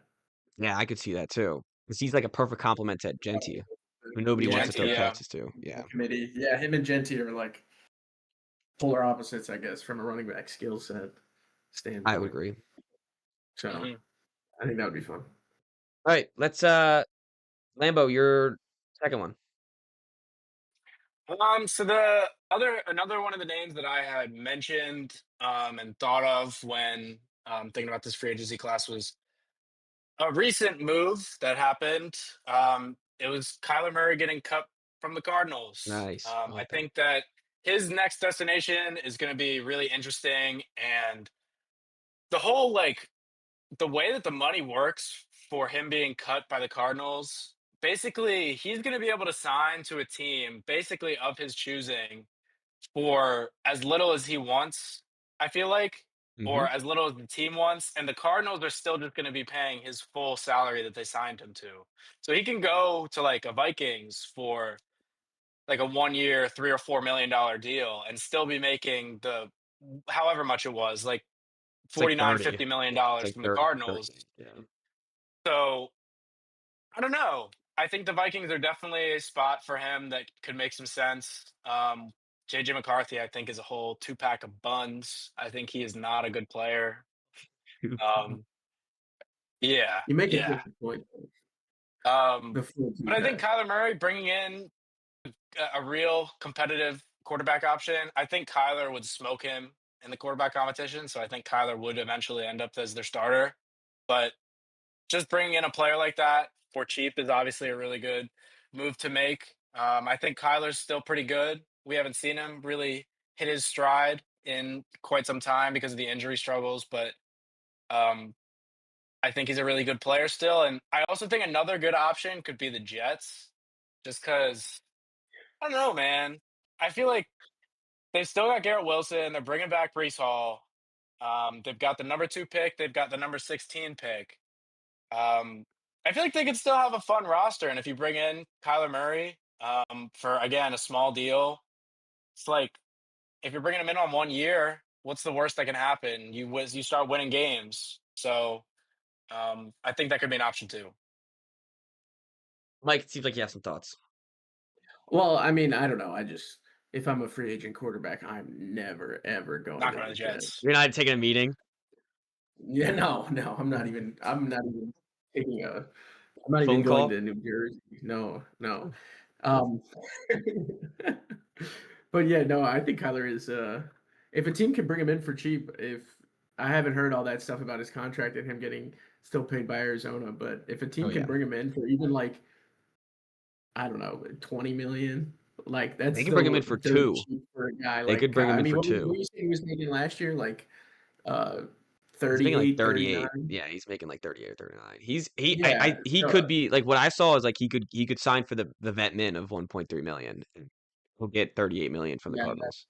yeah, I could see that too. because he's like a perfect complement to Genti, who nobody wants to Yeah, Genty, throw yeah. passes to. Yeah, committee. Yeah, him and Genti are like polar opposites, I guess, from a running back skill set I would standpoint. agree. So Mhm. I think that would be fun. All right, let's Lambo, your second one. So another one of the names that I had mentioned and thought of when thinking about this free agency class was a recent move that happened. It was Kyler Murray getting cut from the Cardinals. Nice. I I like that. think that his next destination is going to be really interesting, and the whole like the way that the money works for him being cut by the Cardinals. Basically, he's going to be able to sign to a team basically of his choosing for as little as he wants, I feel like, Mm-hmm. or as little as the team wants. And the Cardinals are still just going to be paying his full salary that they signed him to. So he can go to like a Vikings for like a 1 year, $3 or $4 million deal and still be making the however much it was, like It's like 49, 30. $50 million It's like from the 30. Cardinals. 30. Yeah. So I don't know. I think the Vikings are definitely a spot for him that could make some sense. JJ McCarthy, I think, is a whole two pack of buns. I think he is not a good player. Um, yeah, You make a yeah. good point. Um, The full two but I think pack. Kyler Murray bringing in a real competitive quarterback option, I think Kyler would smoke him in the quarterback competition. So I think Kyler would eventually end up as their starter. But just bringing in a player like that for cheap is obviously a really good move to make. I think Kyler's still pretty good. We haven't seen him really hit his stride in quite some time because of the injury struggles, but um, I think he's a really good player still. And I also think another good option could be the Jets, just because I don't know, man. I feel like they've still got Garrett Wilson. They're bringing back Brees Hall. They've got the number 2 pick. They've got the number 16 pick. Um, I feel like they could still have a fun roster, and if you bring in Kyler Murray for again a small deal, it's like if you're bringing him in on 1 year, what's the worst that can happen? You start winning games, so I think that could be an option too. Mike, it seems like you have some thoughts. Well, I mean, I don't know. I just if I'm a free agent quarterback, I'm never ever going Not to going to the the Jets. Jets. You're not taking a meeting. Yeah, no, I'm not even. I'm not even taking a. I'm not even Phone going call. to New Jersey. No, no. Um, but yeah, no, I think Kyler is. If a team can bring him in for cheap, if I haven't heard all that stuff about his contract and him getting still paid by Arizona, but if a Oh team can yeah, bring him in for even like I don't know, 20 million, like that's they could bring him in still for dirt 2. cheap for a guy They like could bring him I in mean, for what 2. you saying he was making last year? Like uh He's making like 38, 38. 39? Yeah, he's making like 38 or 39. He So could be like what I saw is like he could sign for the vet min of 1.3 million. And he'll get 38 million from the yeah, Cardinals.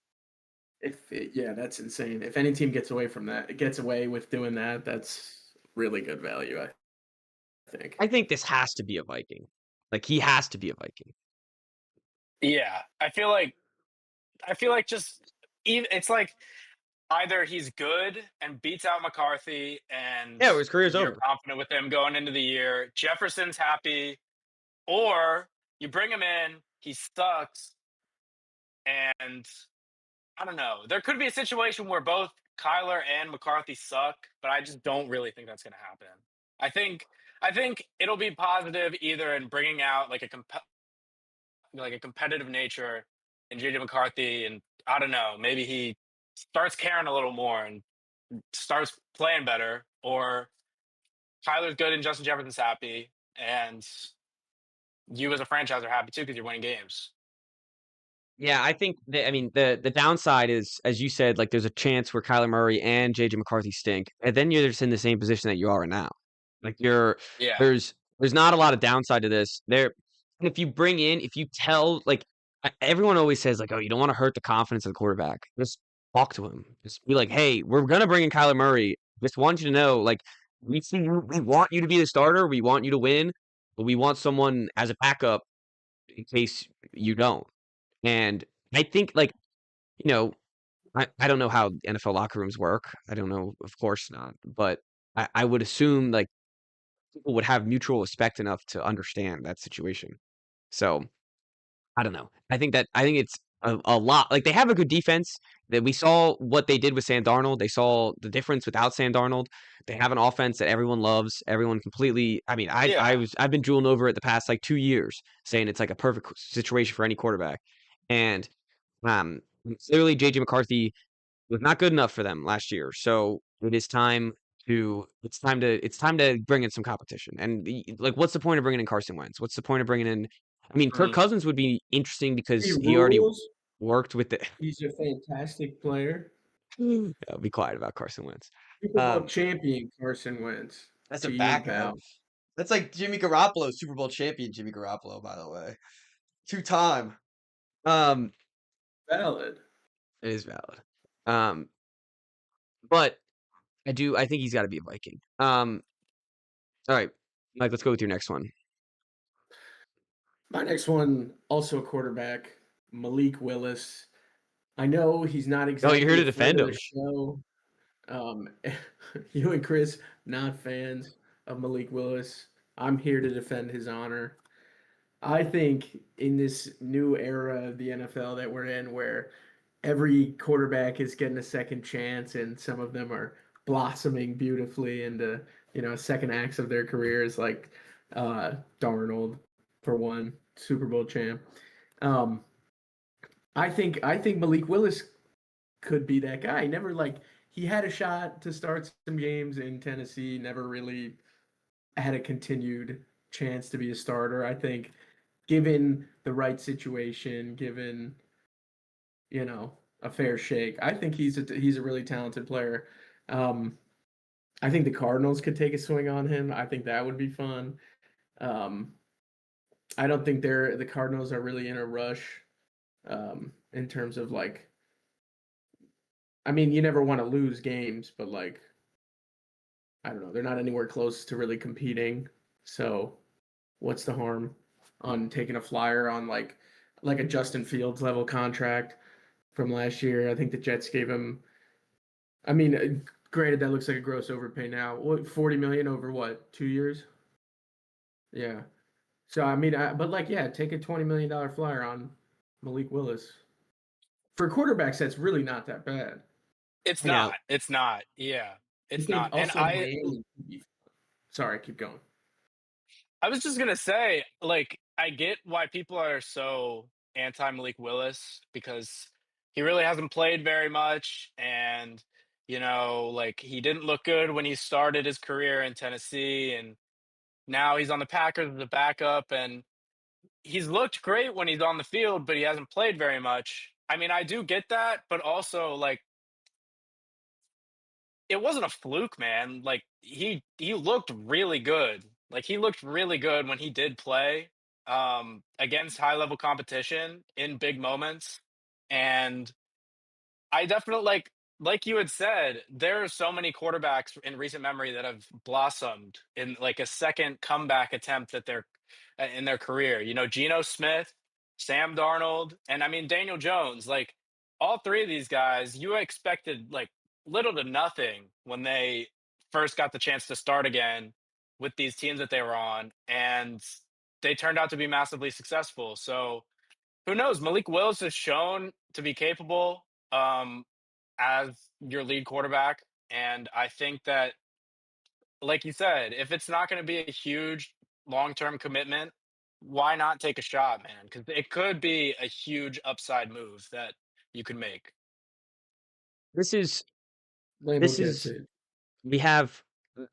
yeah, that's insane. If any team gets away from that, it gets away with doing that, that's really good value, I think. I think this has to be a Viking. Like he has to be a Viking. Yeah, I feel like just even it's like either he's good and beats out McCarthy, and Yeah, well, his career's you're over. confident with him going into the year. Jefferson's happy, or you bring him in, he sucks, and I don't know. There could be a situation where both Kyler and McCarthy suck, but I just don't really think that's going to happen. I think I think it'll be positive either in bringing out like a competitive nature in JJ McCarthy, and I don't know, maybe he starts caring a little more and starts playing better, or Kyler's good and Justin Jefferson's happy, and you as a franchise are happy too because you're winning games. Yeah, I think I mean the downside is, as you said, like there's a chance where Kyler Murray and JJ McCarthy stink, and then you're just in the same position that you are now. Like Yeah, there's not a lot of downside to this. And if you bring in, if you tell like everyone always says like, oh, you don't want to hurt the confidence of the quarterback. Just talk to him. Just be like, hey, we're gonna bring in Kyler Murray. Just want you to know, like we want you to be the starter. We want you to win, but we want someone as a backup in case you don't. And I think like, you know, I don't know how NFL locker rooms work. I don't know, of course not. But I would assume like people would have mutual respect enough to understand that situation. So I don't know. I think it's a lot. Like they have a good defense. That we saw what they did with Sam Darnold. They saw the difference without Sam Darnold. They have an offense that everyone loves. Everyone completely. I mean, Yeah. I've been drooling over it the past like 2 years, saying it's like a perfect situation for any quarterback. And um, clearly JJ McCarthy was not good enough for them last year. So it is time it's time to bring in some competition. And like, what's the point of bringing in Carson Wentz? What's the point of bringing in? I mean, Kirk Mhm. Cousins would be interesting He because he already rules. worked with the. He's a fantastic player. Yeah, be quiet about Carson Wentz. Super Bowl champion Carson Wentz. That's a To you, backup. pal. That's like Jimmy Garoppolo, Super Bowl champion Jimmy Garoppolo, by the way. 2-time. Um, Valid. it is valid. But I think he's got to be a Viking. All right, Mike, let's go with your next one. My next one, also a quarterback, Malik Willis. I know he's not Oh, exactly you're here to a friend defend of him. the show. Um, you and Chris, not fans of Malik Willis. I'm here to defend his honor. I think in this new era of the NFL that we're in, where every quarterback is getting a second chance, and some of them are blossoming beautifully into second acts of their careers, like Darnold, for one, Super Bowl champ. Um, I think Malik Willis could be that guy. Never like he had a shot to start some games in Tennessee, never really had a continued chance to be a starter. I think given the right situation, given a fair shake, I think he's a really talented player. Um, I think the Cardinals could take a swing on him. I think that would be fun. Um, I don't think the Cardinals are really in a rush in terms of like. I mean, you never want to lose games, but like I don't know, they're not anywhere close to really competing. So, what's the harm on taking a flyer on like a Justin Fields level contract from last year? I think the Jets gave him. I mean, granted that looks like a gross overpay now. What 40 million over what 2 years? Yeah. So I mean, but like yeah, take a $20 million flyer on Malik Willis. For quarterbacks, that's really not that bad. It's I know. not. It's not. Yeah. I It's think not. And also Miami. Sorry, keep going. I was just gonna say, like, I get why people are so anti Malik Willis because he really hasn't played very much, and like he didn't look good when he started his career in Tennessee, and now he's on the Packers as a backup, and he's looked great when he's on the field, but he hasn't played very much. I mean, I do get that, but also like it wasn't a fluke, man. Like he looked really good. Like he looked really good when he did play against high level competition in big moments. And I definitely like you had said, there are so many quarterbacks in recent memory that have blossomed in like a second comeback attempt at their in their career. Geno Smith, Sam Darnold, and I mean Daniel Jones. Like all three of these guys, you expected like little to nothing when they first got the chance to start again with these teams that they were on, and they turned out to be massively successful. So who knows? Malik Willis has shown to be capable. As your lead quarterback. And I think that, like you said, if it's not going to be a huge long term commitment, why not take a shot, man? Because it could be a huge upside move that you could make. This is Lambo this gets is it. we have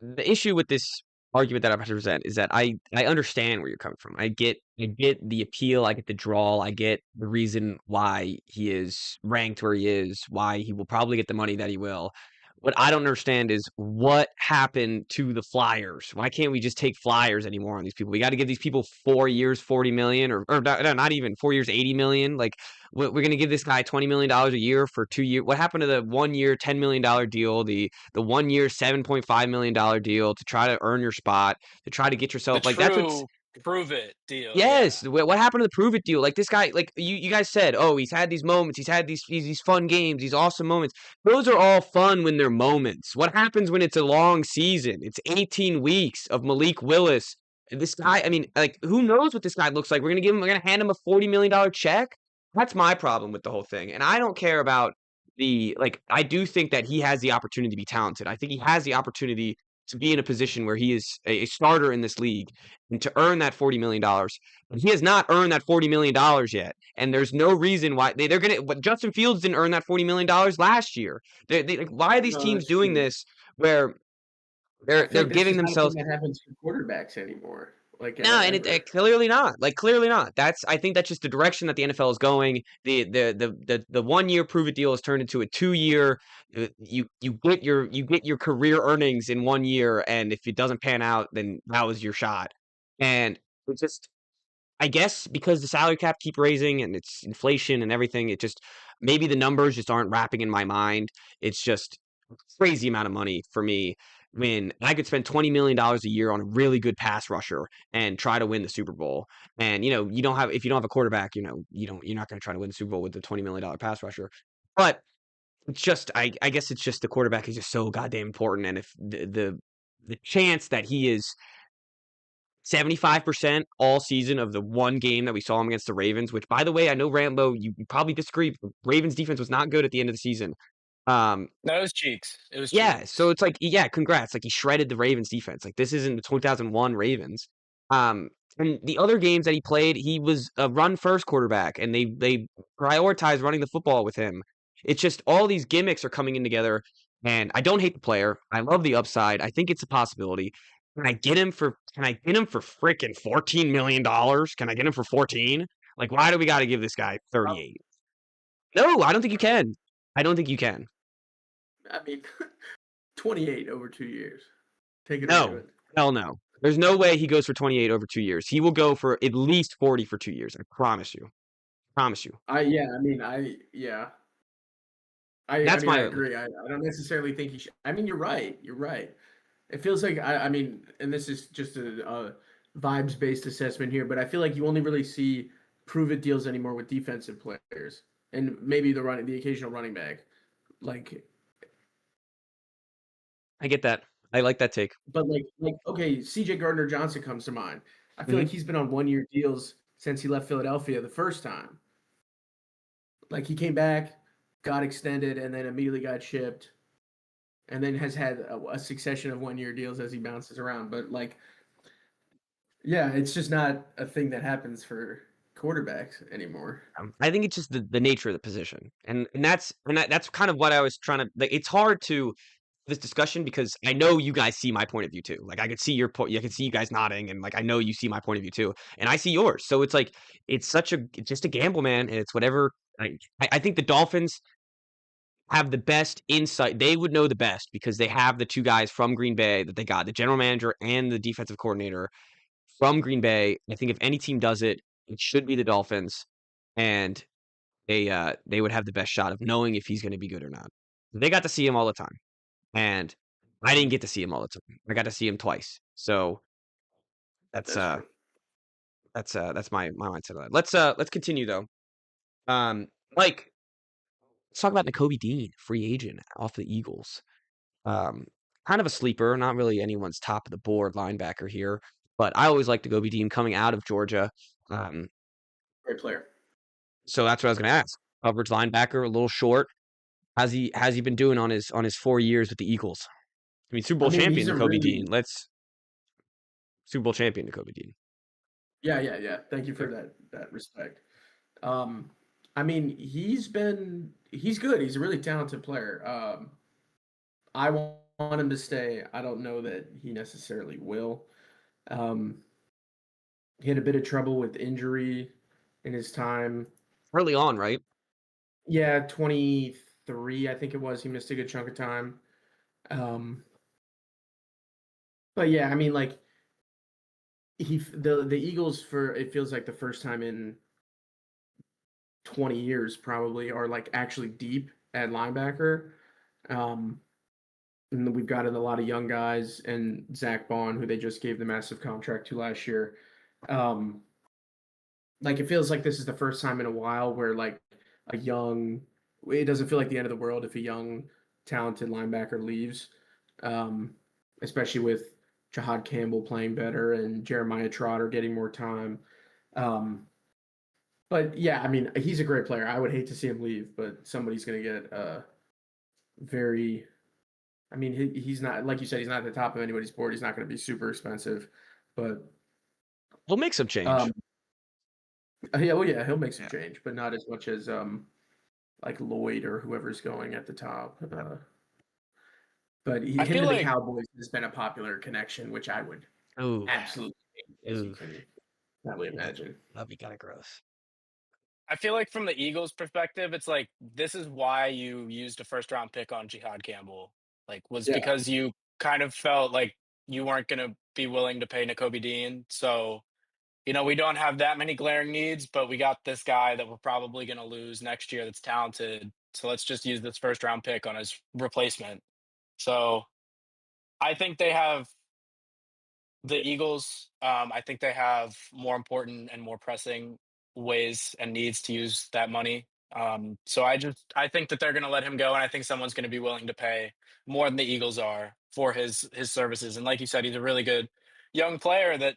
the issue with this argument that I'm about to present is that I understand where you're coming from. I get the appeal, I get the draw, I get the reason why he is ranked where he is, why he will probably get the money that he will. What I don't understand is what happened to the Flyers. Why can't we just take Flyers anymore on these people? We got to give these people 4 years, 40 million, or not even 4 years, 80 million. Like we're going to give this guy $20 million a year for 2 years. What happened to the 1 year, $10 million deal? The 1 year, $7.5 million deal to try to earn your spot, to try to get The yourself like that's what's true Prove it deal. Yes, Yeah. what happened to the prove it deal? Like this guy, like you guys said, oh, he's had these moments, he's had these fun games, these awesome moments. Those are all fun when they're moments. What happens when it's a long season? It's 18 weeks of Malik Willis. This guy, I mean, like who knows what this guy looks like? We're gonna hand him a $40 million check. That's my problem with the whole thing. And I don't care about I do think that he has the opportunity to be talented. I think he has the opportunity to be in a position where he is a starter in this league and to earn that $40 million. But he has not earned that $40 million yet. And there's no reason why they're going to, but Justin Fields didn't earn that $40 million last year. Why are these No, teams that's doing true. this where I feel they're like that's giving just not a thing themselves that happens for quarterbacks anymore. Like no, and ever. clearly not. Like clearly not. I think that's just the direction that the NFL is going. The 1 year prove it deal has turned into a 2 year. You get your career earnings in 1 year, and if it doesn't pan out, then that was your shot. And it just I guess because the salary cap keep raising and it's inflation and everything, it just maybe the numbers just aren't wrapping in my mind. It's just a crazy amount of money for me when I could spend $20 million a year on a really good pass rusher and try to win the Super Bowl. And you don't have if you don't have a quarterback, you're not going to try to win the Super Bowl with the $20 million pass rusher. But it's just I guess it's just the quarterback is just so goddamn important. And if the chance that he is 75% all season of the one game that we saw him against the Ravens, which, by the way, I know Rambo, you probably disagree. But Ravens defense was not good at the end of the season. Um, No, it was cheeks. It was yeah, so cheeks. it's like, yeah, congrats. Like he shredded the Ravens defense. Like this isn't the 2001 Ravens. And the other games that he played, he was a run first quarterback, and they prioritized running the football with him. It's just all these gimmicks are coming in together, and I don't hate the player. I love the upside. I think it's a possibility. Can I get him for freaking $14 million? Can I get him for 14? Like, why do we got to give this guy 38? No, I don't think you can. I don't think you can. I mean, 28 over 2 years. Take it or leave No, it. hell no. There's no way he goes for 28 over 2 years. He will go for at least 40 for 2 years. I promise you. Promise you. I That's mean, I my agree. I don't necessarily think he should. I mean, you're right. You're right. It feels like I mean, and this is just a vibes based assessment here, but I feel like you only really see prove it deals anymore with defensive players and maybe the occasional running back. Like, I get that. I like that take. but like okay, C.J. Gardner Johnson comes to mind. I feel Hmm. like he's been on 1 year deals since he left Philadelphia the first time. Like he came back, got extended, and then immediately got shipped, and then has had a succession of 1 year deals as he bounces around. But like, yeah, it's just not a thing that happens for quarterbacks anymore. I think it's just the nature of the position, and that's kind of what I was trying to like. It's hard to this discussion because I know you guys see my point of view too. Like I could see your point. I can see you guys nodding, and like I know you see my point of view too, and I see yours. So it's like it's just a gamble, man, and it's whatever. I think the Dolphins have the best insight. They would know the best because they have the two guys from Green Bay that they got, the general manager and the defensive coordinator from Green Bay. I think if any team does it, it should be the Dolphins, and they would have the best shot of knowing if he's going to be good or not. They got to see him all the time, and I didn't get to see him all the time. I got to see him twice, so that's That's uh true. that's my mindset on that. Let's continue though. Um, Mike, let's talk about Nakobe Dean, free agent off the Eagles. Um, Kind of a sleeper, not really anyone's top of the board linebacker here, but I always liked Nakobe Dean coming out of Georgia. Um, Great player. so that's what I was going to ask. Coverage linebacker, a little short. Has he been doing on his 4 years with the Eagles? I mean, Super I Bowl mean, he's champion a Nakobe really Dean. Let's Super Bowl champion Nakobe Dean. yeah. Thank you for that respect. Um, I mean, he's good. He's a really talented player. I want him to stay. I don't know that he necessarily will. Um, he had a bit of trouble with injury in his time. Early on, right? Yeah, 23, I think it was. He missed a good chunk of time. Um, but yeah, I mean, like the Eagles for it feels like the first time in 20 years probably are like actually deep at linebacker. Um, and we've got a lot of young guys and Zach Bond, who they just gave the massive contract to last year. Like, it feels like this is the first time in a while where, like, it doesn't feel like the end of the world if a young, talented linebacker leaves, um, especially with Jahad Campbell playing better and Jeremiah Trotter getting more time. Um, but yeah, I mean, he's a great player. I would hate to see him leave, but somebody's going to get very. I mean, he's not, like you said, he's not at the top of anybody's board. He's not going to be super expensive, but We'll make some change. um, yeah, well, yeah, he'll make some change, but not as much as like Lloyd or whoever's going at the top. But I him feel to the like Cowboys has been a popular connection, which I would Ooh, absolutely hate, as you ooh, can probably imagine. that'd be kind of gross. I feel like from the Eagles' perspective, it's like this is why you used a first round pick on Jihad Campbell. Like, was Yeah, because you kind of felt like you weren't gonna be willing to pay Nakobe Dean. So, we don't have that many glaring needs, but we got this guy that we're probably gonna lose next year that's talented. So let's just use this first round pick on his replacement. So I think the Eagles, I think they have more important and more pressing ways and needs to use that money. So I think that they're going to let him go, and I think someone's going to be willing to pay more than the Eagles are for his services. And like you said, he's a really good young player that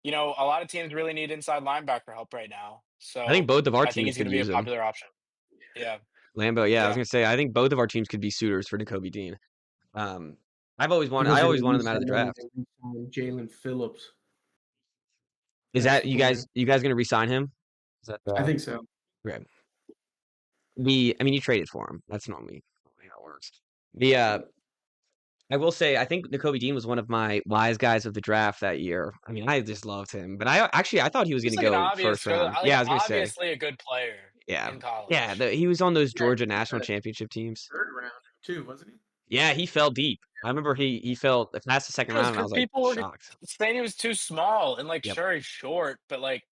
a lot of teams really need inside linebacker help right now. I think So both of our I think teams he's going could to be a use him. popular option. Yeah, Lambo, yeah, I was yeah. gonna say, I think both of our teams could be suitors for Nakobe Dean. Um, I Eagles are going always to wanted use them out of that the money draft. to re-sign Jalen Phillips. Is That's that the plan. you guys gonna re-sign him? Is that I think so. okay? I mean, you traded for him. That's normally how it works. I will say, I think Nakobe Dean was one of my wise guys of the draft that year. I mean, I just loved him, but I thought he was going He's to like an go obvious, first round. Yeah, I was going to say, obviously a good player yeah, in yeah. college. He was on those Yeah, Georgia he was national a championship teams. third round too, wasn't he? Yeah, he fell deep. I remember he fell past the second round, and I Because was like people were shocked. saying he was too small and like Yep. sure he's short, but like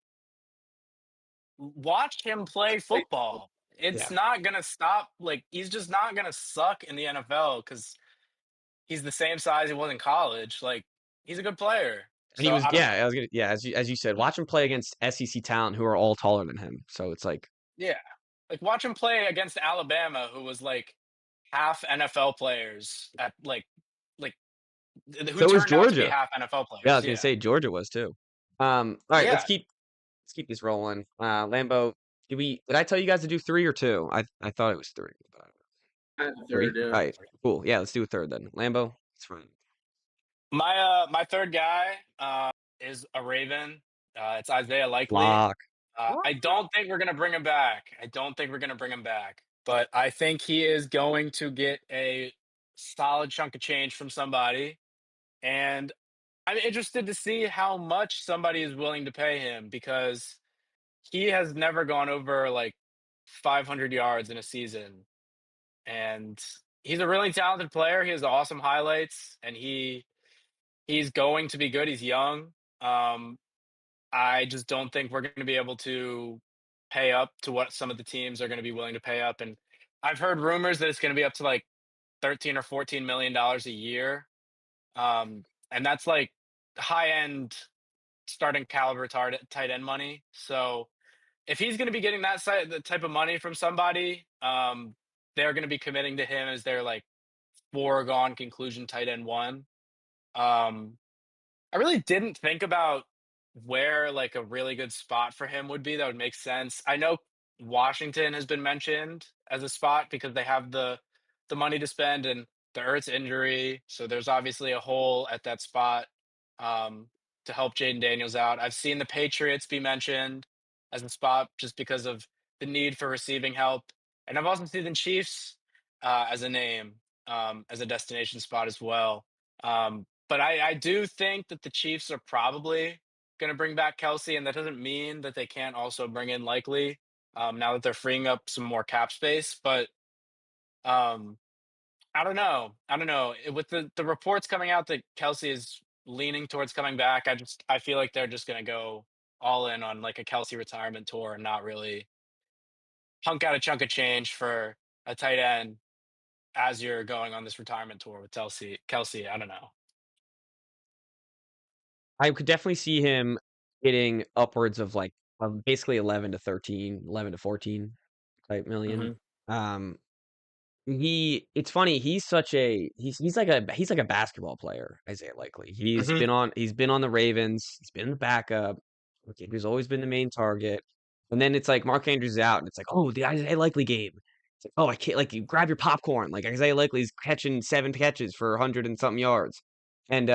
watch him play football. It's Yeah, not gonna stop. Like he's just not gonna suck in the NFL because he's the same size he was in college. Like he's a good player. and he So was I don't yeah. know. I was gonna yeah. As you said, watch him play against SEC talent who are all taller than him. So it's like Yeah, like watch him play against Alabama, who was like half NFL players at like who so is turned out to be Georgia. half NFL Yeah, I players. was gonna Yeah, say Georgia was too. All right, yeah. let's keep this rolling. Lambo, did I tell you guys to do 3 or 2? I thought it was 3. But Third, 3? yeah. All right, cool. Yeah, let's do a third then. Lambo, it's fine. My third guy is a Raven. It's Isaiah Likely. Lock. I don't think we're gonna bring him back. I don't think we're gonna bring him back, but I think he is going to get a solid chunk of change from somebody, and I'm interested to see how much somebody is willing to pay him because he has never gone over like 500 yards in a season, and he's a really talented player. He has awesome highlights, and he's going to be good. He's young. Um, I just don't think we're going to be able to pay up to what some of the teams are going to be willing to pay up. And I've heard rumors that it's going to be up to like 13 or 14 million dollars a year. And that's like high end starting caliber tight end money. So if he's going to be getting the type of money from somebody, they're going to be committing to him as their like foregone conclusion tight end one. Um, I really didn't think about where like a really good spot for him would be that would make sense. I know Washington has been mentioned as a spot because they have the money to spend and the Ertz injury, so there's obviously a hole at that spot um, to help Jaden Daniels out. I've seen the Patriots be mentioned as a spot just because of the need for receiving help, and I've also seen the Chiefs as a name as a destination spot as well. But I do think that the Chiefs are probably going to bring back Kelsey, and that doesn't mean that they can't also bring in Likely now that they're freeing up some more cap space. But um, I don't know. I don't know. With the reports coming out that Kelsey is leaning towards coming back, I feel like they're just going to go all in on like a Kelsey retirement tour and not really hunk out a chunk of change for a tight end as you're going on this retirement tour with Kelsey. I don't know. I could definitely see him getting upwards of like basically 11 to 13, 11 to 14 type million. Mhm. Um, it's funny, he's like a basketball player, Isaiah Likely. Mhm. He's been on the Ravens, he's been the backup. Okay, he's always been the main target. And then it's like Mark Andrews is out, and it's like, oh, the Isaiah Likely game. It's like, oh, I can't like you grab your popcorn. Like Isaiah Likely's catching 7 catches for 100 and something yards. And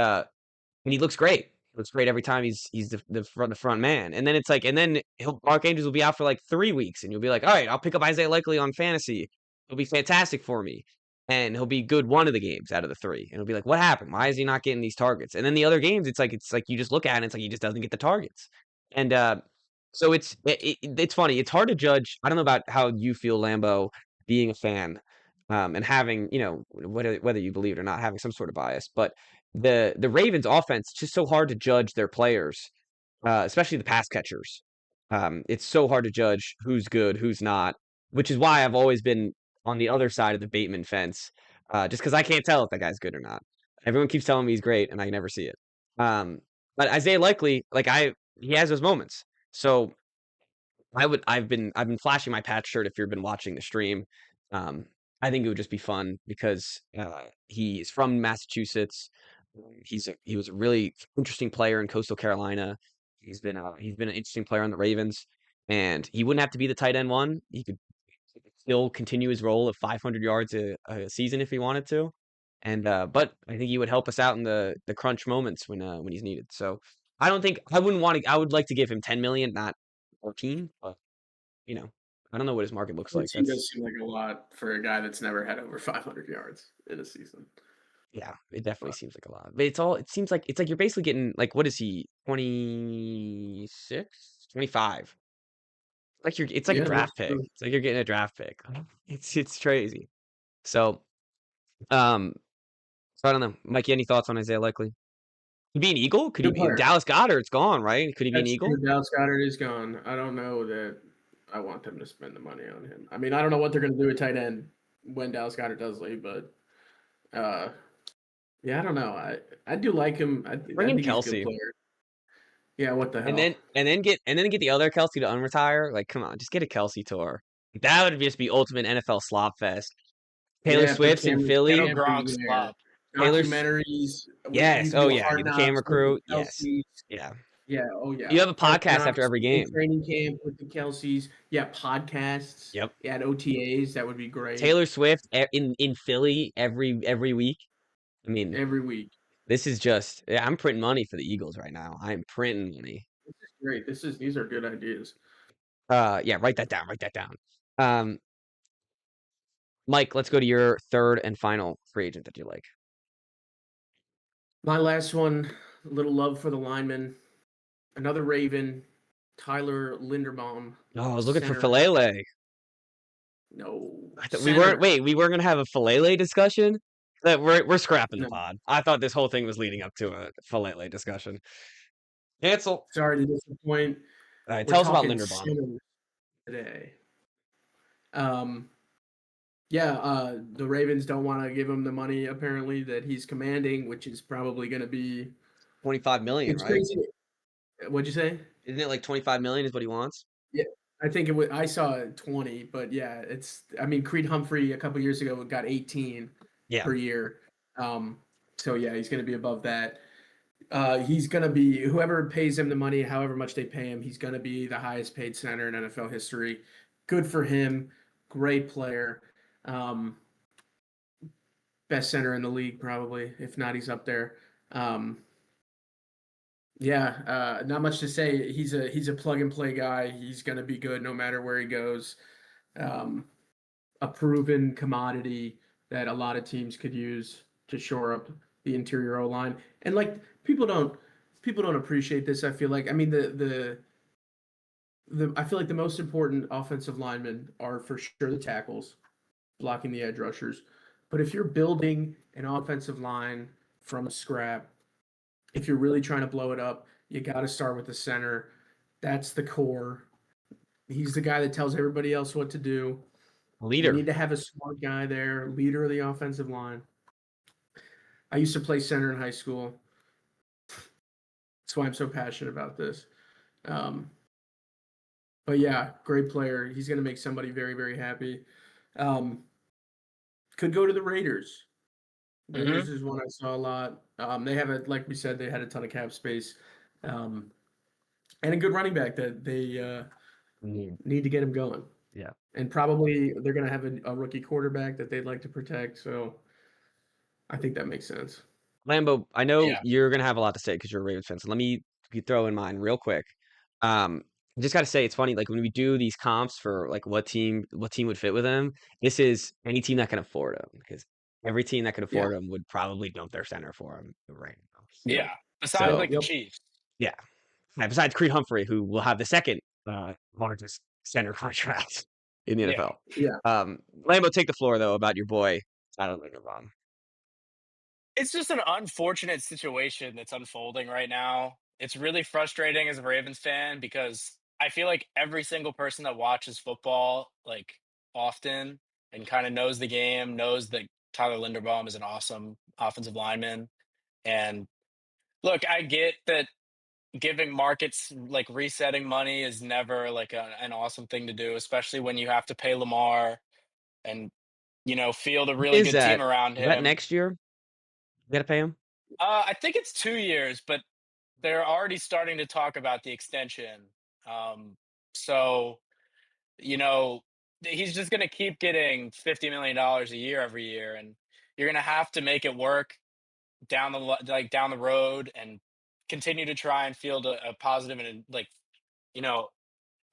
he looks great. He looks great every time he's the front man. And then it's like, and then Mark Andrews will be out for like 3 weeks, and you'll be like, all right, I'll pick up Isaiah Likely on fantasy. He'll be fantastic for me, and he'll be good one of the games out of the three. And he'll be like, what happened? Why is he not getting these targets? And then the other games, it's like you just look at it, and it's like he just doesn't get the targets. And so it's funny. It's hard to judge. I don't know about how you feel, Lambo, being a fan, and having whether you believe it or not, having some sort of bias, but the Ravens offense, it's just so hard to judge their players, especially the pass catchers. It's so hard to judge who's good, who's not, which is why I've always been on the other side of the Bateman fence, just because I can't tell if that guy's good or not. Everyone keeps telling me he's great, and I never see it. But Isaiah Likely, he has those moments. So I've been flashing my patch shirt if you've been watching the stream. Um, I think it would just be fun because he is from Massachusetts. He was a really interesting player in Coastal Carolina. He's been an interesting player on the Ravens, and he wouldn't have to be the tight end one. He could still continue his role of 500 yards a season if he wanted to. And but I think he would help us out in the crunch moments when he's needed. So I wouldn't want to. I would like to give him 10 million, not 14. But you know, I don't know what his market looks like. 14 does seem like a lot for a guy that's never had over 500 yards in a season. Yeah, it definitely seems like a lot. But it seems like it's like you're basically getting like, what is he, 26, 25? It's like a Yeah, that's draft pick. true. It's like you're getting a draft pick. It's crazy. So um so I don't know. Mikey, any thoughts on Isaiah Likely? Could he be an Eagle? Could he Good be player. Dallas Goddard's gone, right? Could he be an That's Eagle? true. Dallas Goddard is gone. I don't know that I want them to spend the money on him. I mean, I don't know what they're going to do at tight end when Dallas Goddard does leave, but uh, yeah, I don't know. I do like him. I Bring in think he's a good Kelsey. player. Yeah, what the And hell? then get the other Kelsey to unretire. Like, come on, just get a Kelsey tour. That would just be ultimate NFL slop fest. Taylor Yeah, put Swift's in Ghetto Philly. Gronk there. slop. Documentaries. You Yes. can Oh do a yeah. hard Get the knocks camera with the crew. Yes. Kelce's. Yeah. Yeah. Oh You yeah. have a Hard podcast after knocks every in game. training camp with the Kelce's. Yeah, podcasts. Yep. Yeah, and OTAs. That would be great. Taylor Swift in Philly every week. I mean, Every week. this is just. Yeah, I'm printing money for the Eagles right now. I'm printing money. This is great. These are good ideas. Yeah. Write that down. Write that down. Um, Mike, let's go to your third and final free agent that you like. My last one, a little love for the lineman. Another Raven, Tyler Linderbaum. Oh, I was looking for center. Falele. No. I thought we weren't gonna have a Falele discussion. That we're scrapping the No. pod. I thought this whole thing was leading up to a Falele discussion. Cancel. Sorry to disappoint. All right, We're tell us about talking Linderbaum. centers today. The Ravens don't want to give him the money apparently that he's commanding, which is probably going to be 25 million, it's right? crazy. What'd you say? Isn't it like 25 million is what he wants? Yeah, I think it was. I saw 20, but yeah, I mean, Creed Humphrey a couple years ago got 18 per year. So yeah, he's going to be above that. He's going to be whoever pays him the money, however much they pay him. He's going to be the highest paid center in NFL history. Good for him. Great player. Best center in the league, probably. If not, he's up there. Not much to say. He's a plug and play guy. He's gonna be good no matter where he goes. A proven commodity that a lot of teams could use to shore up the interior O line. And like people don't appreciate this. I feel like. I mean I feel like the most important offensive linemen are for sure the tackles, blocking the edge rushers. But if you're building an offensive line from scrap, if you're really trying to blow it up, you got to start with the center. That's the core. He's the guy that tells everybody else what to do. Leader. You need to have a smart guy there, leader of the offensive line. I used to play center in high school. That's why I'm so passionate about this. Um, but yeah, great player. He's going to make somebody very, very happy. Um, could go to the Raiders. Hmm. Raiders is one I saw a lot. They have like we said, they had a ton of cap space, um, and a good running back that they need to get him going. Yeah. And probably they're going to have a rookie quarterback that they'd like to protect. So I think that makes sense. Lambo, I know Yeah. you're gonna have a lot to say because you're a Ravens fan. So let me throw in mine real quick. I just gotta say it's funny, like when we do these comps for like what team would fit with him, this is any team that can afford him because every team that can Yeah. afford him would probably dump their center for him right now. Yep. Yeah. Besides, So like the Yep. Chiefs. yeah. Yeah, besides Creed Humphrey, who will have the second largest center contract in the Yeah. NFL. Yeah. Lambo, take the floor though about your boy Tyler Linderbaum. It's just an unfortunate situation that's unfolding right now. It's really frustrating as a Ravens fan because I feel like every single person that watches football like often and kind of knows the game knows that Tyler Linderbaum is an awesome offensive lineman. And look, I get that giving markets like resetting money is never like an awesome thing to do, especially when you have to pay Lamar and field a really Is good team that around is that him. next year? You gotta pay him? I think it's 2 years, but they're already starting to talk about the extension. Um, so, you know, he's just going to keep getting $50 million a year every year, and you're going to have to make it work down the road, and continue to try and field a positive and you know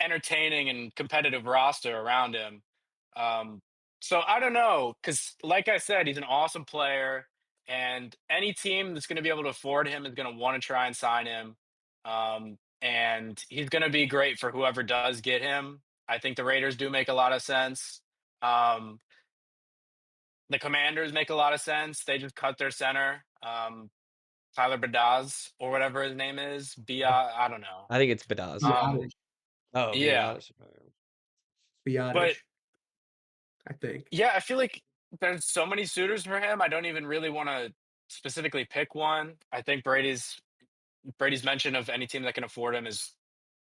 entertaining and competitive roster around him. Um, so I don't know, because like I said, he's an awesome player, and any team that's going to be able to afford him is going to want to try and sign him. And he's going to be great for whoever does get him. I think the Raiders do make a lot of sense. Um, the Commanders make a lot of sense. They just cut their center, Tyler Badaz or whatever his name is. I don't know. I think it's Badaz. Um, Biotish. Oh, yeah, Biadasz. but Biotish, I think. yeah, I feel like there's so many suitors for him. I don't even really want to specifically pick one. I think Brady's mention of any team that can afford him is,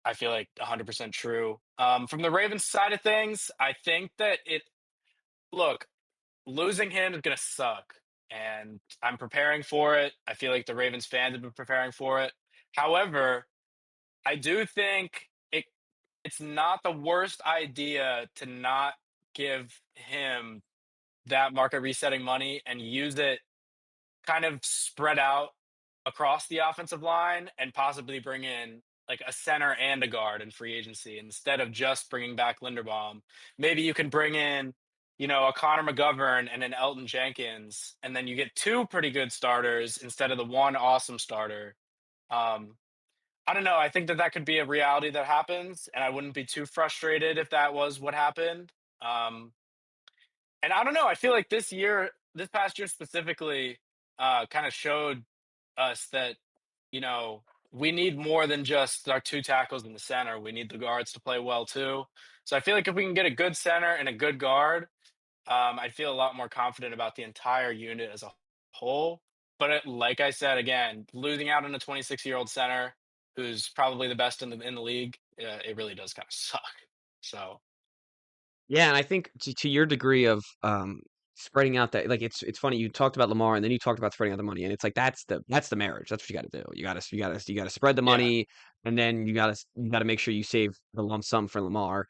I feel like, 100% true. From the Ravens side of things, I think that look, losing him is gonna suck, and I'm preparing for it. I feel like the Ravens fans have been preparing for it. However, I do think it's not the worst idea to not give him that market resetting money and use it kind of spread out across the offensive line and possibly bring in like a center and a guard in free agency instead of just bringing back Linderbaum. Maybe you can bring in, a Connor McGovern and an Elton Jenkins, and then you get two pretty good starters instead of the one awesome starter. Um, I don't know. I think that that could be a reality that happens, and I wouldn't be too frustrated if that was what happened. Um, and I don't know. I feel like this past year specifically, kind of showed us that you know we need more than just our two tackles in the center. We need the guards to play well too. So I feel like if we can get a good center and a good guard, I'd feel a lot more confident about the entire unit as a whole. But like I said again, losing out on a 26-year-old center who's probably the best in the league, it really does kind of suck. So Yeah, and I think to your degree of spreading out that like it's funny you talked about Lamar and then you talked about spreading out the money and it's like that's the marriage. That's what you got to do. You got to spread the yeah. money and then you got to make sure you save the lump sum for Lamar.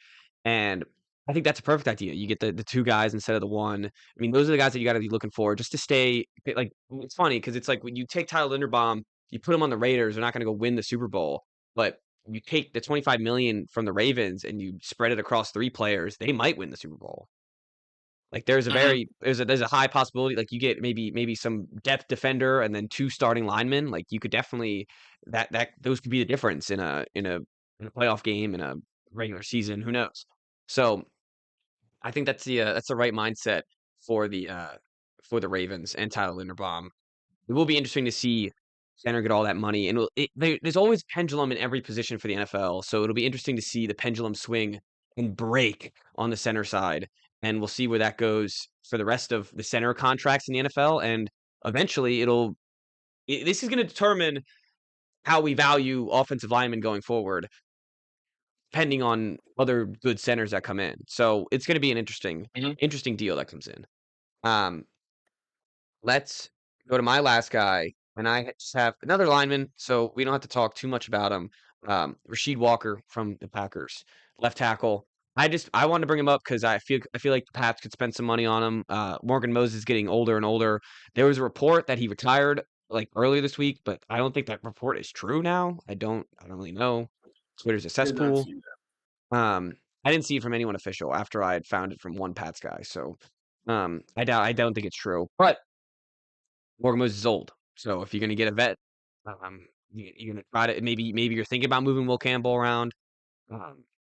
And I think that's a perfect idea. You get the two guys instead of the one. I mean, those are the guys that you got to be looking for just to stay like it's funny because it's like when you take Tyler Linderbaum, you put him on the Raiders, they're not going to go win the Super Bowl. But you take the 25 million from the Ravens and you spread it across three players, they might win the Super Bowl. Like Hmm. there's a high possibility like you get maybe some depth defender and then two starting linemen. Like you could definitely that those could be the difference in a playoff game in a regular season. Who knows? So I think that's the right mindset for the Ravens and Tyler Linderbaum. It will be interesting to see center get all that money, and there's always pendulum in every position for the NFL. So it'll be interesting to see the pendulum swing and break on the center side, and we'll see where that goes for the rest of the center contracts in the NFL. And eventually, this is going to determine how we value offensive linemen going forward, depending on other good centers that come in. So it's going to be an Mhm. interesting deal that comes in. Um, let's go to my last guy, and I just have another lineman, so we don't have to talk too much about him. Rasheed Walker from the Packers, left tackle. I wanted to bring him up because I feel like the Pats could spend some money on him. Morgan Moses is getting older and older. There was a report that he retired like earlier this week, but I don't think that report is true now. I don't really know. Twitter's a Did not cesspool. see that. I didn't see it from anyone official after I had found it from one Pats guy. So I don't think it's true. But Morgan Moses is old. So if you're gonna get a vet, you're gonna try to maybe you're thinking about moving Will Campbell around.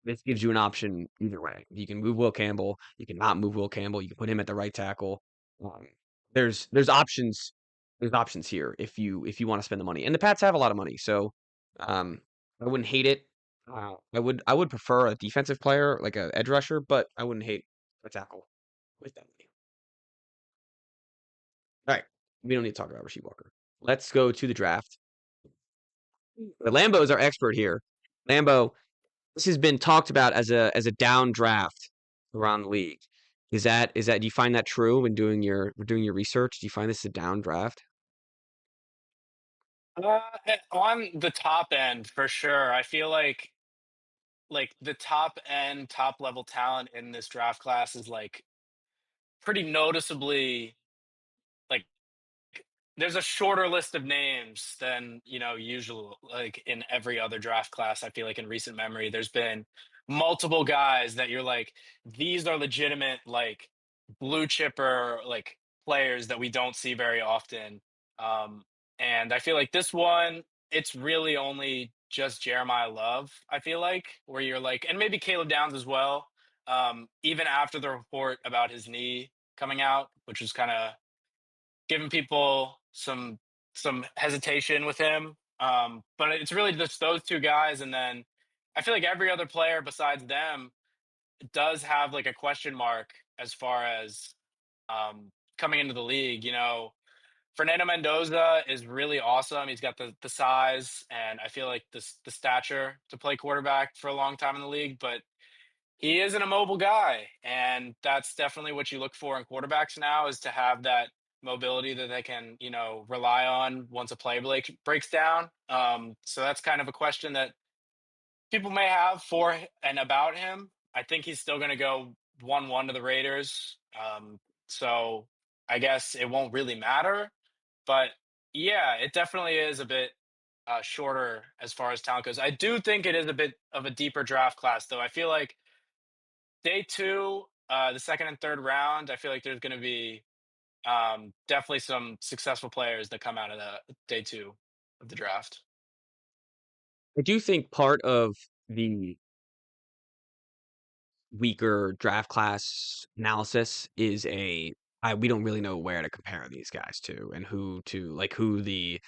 This gives you an option either way. You can move Will Campbell. You can not move Will Campbell. You can put him at the right tackle. Um, there's options. There's options here if you want to spend the money. And the Pats have a lot of money, so um, I wouldn't hate it. I would prefer a defensive player like a edge rusher, but I wouldn't hate a tackle with that money. All right, we don't need to talk about Rasheed Walker. Let's go to the draft. But Lambo is our expert here. Lambo, this has been talked about as a down draft around the league. Do you find that true when doing your research? Do you find this a down draft? On the top end, for sure. I feel like the top end, top level talent in this draft class is like pretty noticeably like there's a shorter list of names than usual, like in every other draft class. I feel like in recent memory there's been multiple guys that you're like, these are legitimate like blue chipper like players that we don't see very often. Um and I feel like this one, it's really only just Jeremiah Love, I feel like, where you're like, and maybe Caleb Downs as well. Even after the report about his knee coming out, which was kind of giving people some hesitation with him. But it's really just those two guys, and then I feel like every other player besides them does have like a question mark as far as coming into the league. Fernando Mendoza is really awesome. He's got the size, and I feel like the stature to play quarterback for a long time in the league, but he isn't a mobile guy, and that's definitely what you look for in quarterbacks now, is to have that mobility that they can, rely on once a play breaks down. So that's kind of a question that people may have for and about him. I think he's still going to go 1-1 to the Raiders. So I guess it won't really matter. But yeah, it definitely is a bit shorter as far as talent goes. I do think it is a bit of a deeper draft class, though. I feel like day two, the second and third round, I feel like there's going to be definitely some successful players that come out of the day two of the draft. I do think part of the weaker draft class analysis is we don't really know where to compare these guys to and who the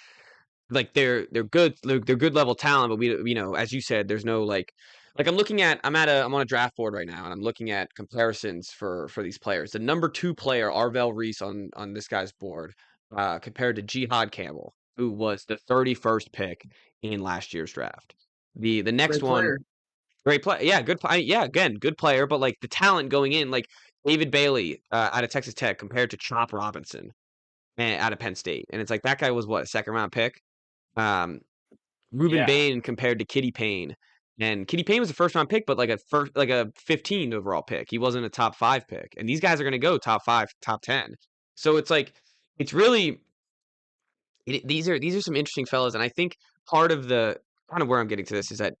they're good they're good level talent, but as you said, there's no I'm on a draft board right now, and I'm looking at comparisons for these players. The number 2 player, Arvell Reese, on this guy's board, compared to Jihad Campbell, who was the 31st pick in last year's draft. The next Great one, player. great play, yeah, yeah, again, good player, but like the talent going in, like David Bailey out of Texas Tech compared to Chop Robinson out of Penn State, and it's like that guy was what, a second round pick. um, Ruben Yeah. Bain compared to Kitty Payne. And Kitty Payne was a first round pick, but like a 15 overall pick. He wasn't a top 5 pick. And these guys are going to go top 5, top 10. So it's like it's really these are some interesting fellas, and I think part of the kind of where I'm getting to this is that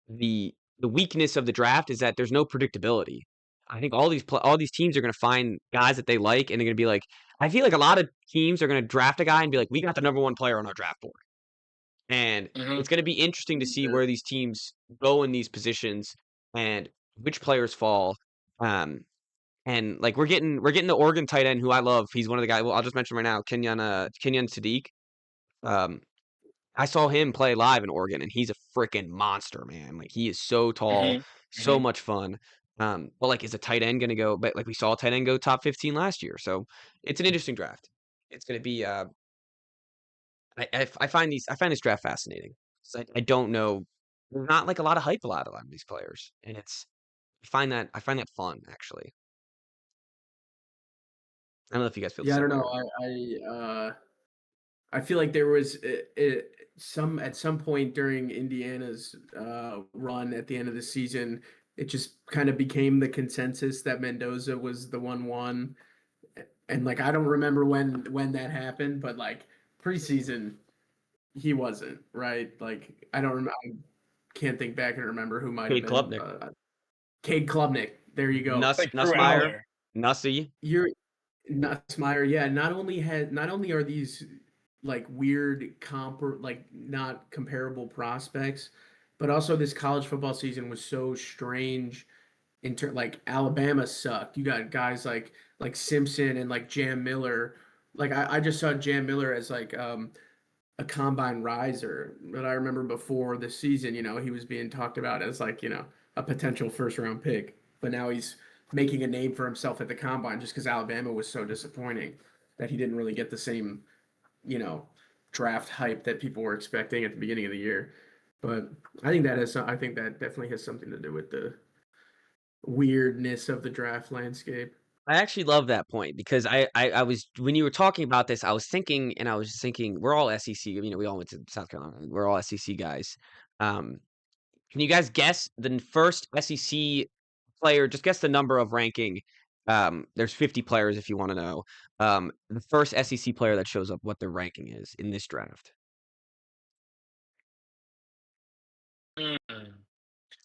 the weakness of the draft is that there's no predictability. I think all these teams are going to find guys that they like, and they're going to be like, I feel like a lot of teams are going to draft a guy and be like, we got the number 1 player on our draft board. And Hmm. it's going to be interesting to see Yeah. where these teams go in these positions and which players fall. And like we're getting the Oregon tight end who I love. He's one of the guys. Well, I'll just mention right now, Kenyon Sadiq. Um, I saw him play live in Oregon, and he's a freaking monster, man. Like he is so tall, Hmm. so Hmm. much fun. But like, is a tight end going to go? But like we saw a tight end go top 15 last year, so it's an interesting draft. It's going to be. I find this draft fascinating. I don't know. There's not like a lot of hype about a lot of these players, and I find that fun actually. I don't know if you guys feel the Yeah, I same don't way know. or not. I feel like there was at some point during Indiana's run at the end of the season, it just kind of became the consensus that Mendoza was the 1-1. And like I don't remember when that happened, but like preseason he wasn't, right? Like I don't remember. I can't think back and remember who might have Cade been. Klubnik, Cade Klubnik. There you go. It's like Drew Now Nussmeyer, Aller. Nussy. you're Nussmeyer. Yeah. Not only are these like weird like not comparable prospects, but also this college football season was so strange. Like Alabama sucked. You got guys like Simpson and like Jam Miller. Like I just saw Jam Miller as like a combine riser. But I remember before the season, he was being talked about as like, a potential first round pick. But now he's making a name for himself at the combine just because Alabama was so disappointing that he didn't really get the same, you know, draft hype that people were expecting at the beginning of the year. But I think that definitely has something to do with the weirdness of the draft landscape. I actually love that point because I was when you were talking about this, I was thinking and I was just thinking we're all SEC. We all went to South Carolina. We're all SEC guys. Um, can you guys guess the first SEC player? Just guess the number of ranking. There's 50 players if you want to know. The first SEC player that shows up, what their ranking is in this draft. Mm.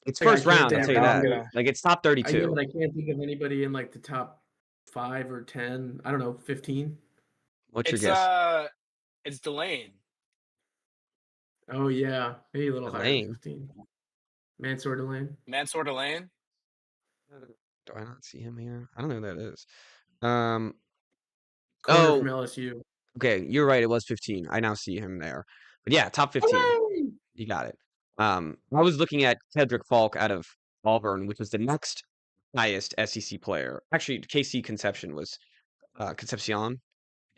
It's Like I first can't round, I'll think Damn, of tell you now I'm that. anybody. gonna. Like it's top Yeah, 32. but I can't think of anybody in like the top 5 or 10. I don't know, 15. What's your It's guess? it's Delane. Oh yeah, maybe a little higher than Elaine. 15. Mansour Delane. Mansour Delane. Do I not see him here? I don't know who that is. Um. Corner from Oh, LSU. okay. You're right. It was 15. I now see him there. But yeah, top 15. Hooray! You got it. I was looking at Kedrick Falk out of Auburn, which was the next highest SEC player. Actually, KC Concepcion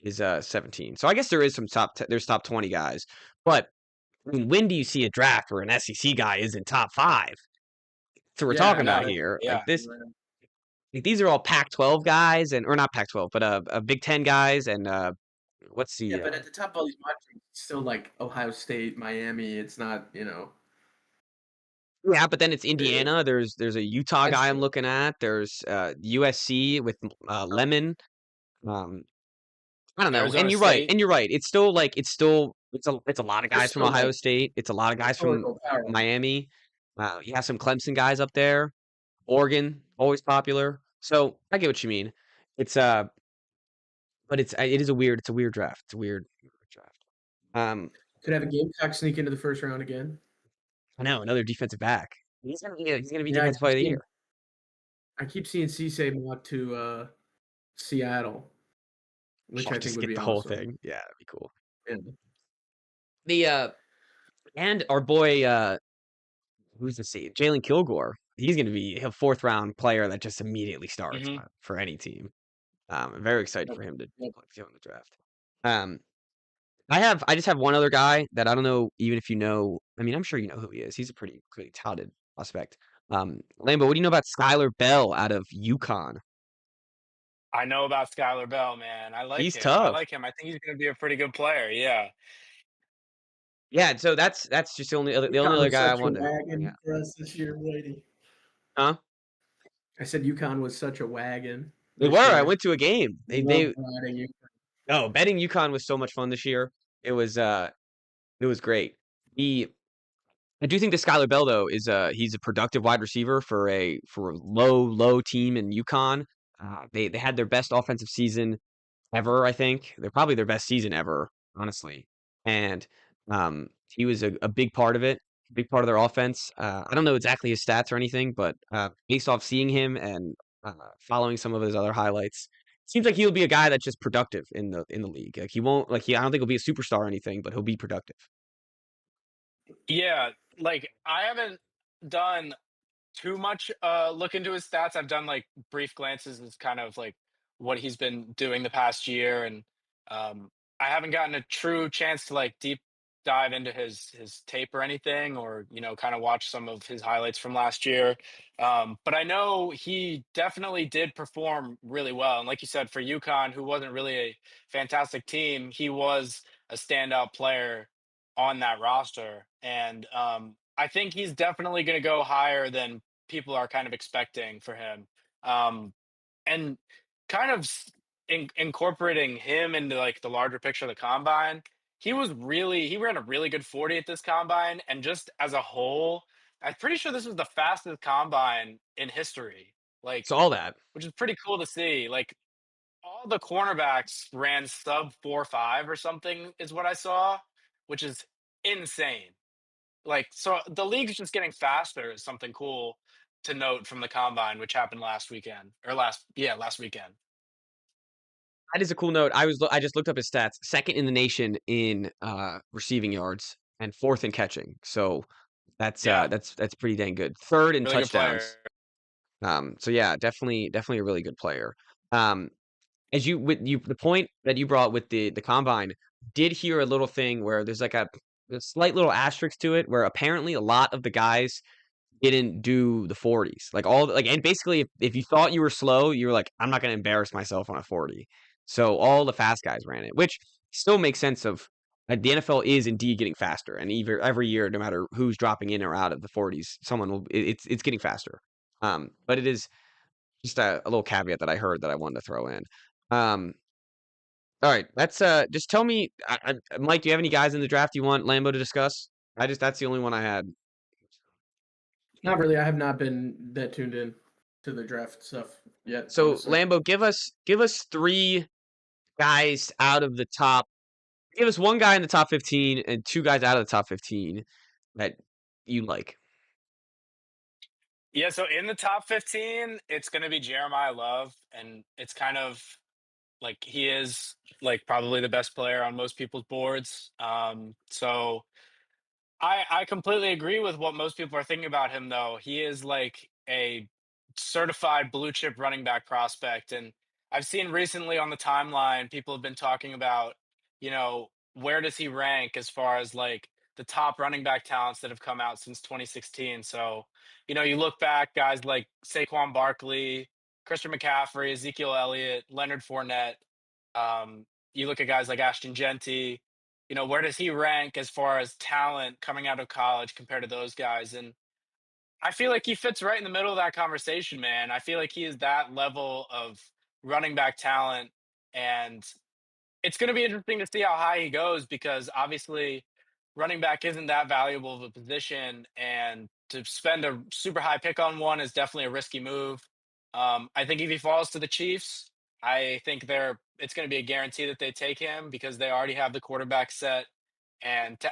is 17. So I guess there is some there's top 20 guys. But I mean, when do you see a draft where an SEC guy isn't top 5? So we're Yeah, I talking about know. right. here. Yeah. Like these are all Pac-12 guys or not Pac-12, but Big 10 guys and what's Yeah, the but at the top of all these mock drafts, it's still like Ohio State, Miami. It's not, yeah, but then it's eh, Indiana. There's a Utah that's guy I'm true. looking at. There's USC with Lemon. Um, I don't know. And Arizona you're right. State. And you're right. It's still like it's a lot of There's guys from still Ohio like State. It's a lot of guys from historical power. Miami. You have some Clemson guys up there. Oregon, always popular. So I get what you mean. It's but it's a weird draft. It's a weird draft. Could have a Gamecock sneak into the first round again. I know another defensive back. He's gonna be Yeah, defensive player of the year. I keep seeing Cisse mock to Seattle, which I think Just would get be the whole awesome. thing. Yeah, that'd be cool. Yeah. The and our boy who's the seed? Jalen Kilgore. He's gonna be a 4th round player that just immediately starts Hmm. for any team. I'm very excited Yep. for him to Yep. go in the draft. Um, I just have one other guy that I don't know even if you know. I mean, I'm sure you know who he is. He's a pretty touted prospect. Lambo, what do you know about Skylar Bell out of UConn? I know about Skylar Bell, man. I like He's him. I tough. like him. I think he's gonna be a pretty good player. Yeah. Yeah, so that's just the only UConn other was guy I such a wanted to bring wagon up. for us this year, Brady. Huh? I said UConn was such a wagon They this were. I year. went to a game. Love They riding you. oh, betting UConn was so much fun this year. It was great. He I do think that Skylar Bell though is he's a productive wide receiver for a low team in UConn. They had their best offensive season ever, I think. They're probably their best season ever, honestly. And he was a big part of it, a big part of their offense. I don't know exactly his stats or anything, but based off seeing him and following some of his other highlights, seems like he'll be a guy that's just productive in the league. Like he won't like he I don't think he'll be a superstar or anything, but he'll be productive. Yeah. Like I haven't done too much look into his stats. I've done like brief glances as kind of like what he's been doing the past year, and I haven't gotten a true chance to like deep dive into his tape or anything, or kind of watch some of his highlights from last year. But I know he definitely did perform really well, and like you said, for UConn, who wasn't really a fantastic team, he was a standout player on that roster, and I think he's definitely going to go higher than people are kind of expecting for him. Um, and kind of incorporating him into like the larger picture of the combine, he ran a really good 40 at this combine, and just as a whole, I'm pretty sure this was the fastest combine in history. Like, Saw that. which is pretty cool to see. Like, all the cornerbacks ran sub 4.5 or something, is what I saw, which is insane. Like, so the league's just getting faster is something cool to note from the combine, which happened last weekend, or last weekend. That is a cool note. I just looked up his stats. Second in the nation in receiving yards and fourth in catching. So Yeah, that's pretty dang good. Third in really good player. touchdowns. So yeah, definitely a really good player. As you with you the point that you brought with the combine, did hear a little thing where there's like a slight little asterisk to it where apparently a lot of the guys didn't do the 40s. And basically if you thought you were slow, you were like, I'm not gonna embarrass myself on a 40. So all the fast guys ran it, which still makes sense of the NFL is indeed getting faster, and either every year, no matter who's dropping in or out of the 40s, it's getting faster. But it is just a little caveat that I heard that I wanted to throw in. Um, all right, let's just tell me, Mike, do you have any guys in the draft you want Lambo to discuss? That's the only one I had. Not really. I have not been that tuned in to the draft stuff yet. So Honestly. Lambo, give us three guys out of the top. Give us one guy in the top 15 and two guys out of the top 15 that you like. Yeah, so in the top 15, it's going to be Jeremiah Love, and it's kind of like he is like probably the best player on most people's boards. So I completely agree with what most people are thinking about him, though. He is like a certified blue chip running back prospect. And I've seen recently on the timeline, people have been talking about, where does he rank as far as like the top running back talents that have come out since 2016. So, you look back, guys like Saquon Barkley, Christian McCaffrey, Ezekiel Elliott, Leonard Fournette. Um, you look at guys like Ashton Genty, where does he rank as far as talent coming out of college compared to those guys? And I feel like he fits right in the middle of that conversation, man. I feel like he is that level of running back talent. And it's going to be interesting to see how high he goes, because obviously running back isn't that valuable of a position. And to spend a super high pick on one is definitely a risky move. I think if he falls to the Chiefs, I think it's going to be a guarantee that they take him, because they already have the quarterback set. And to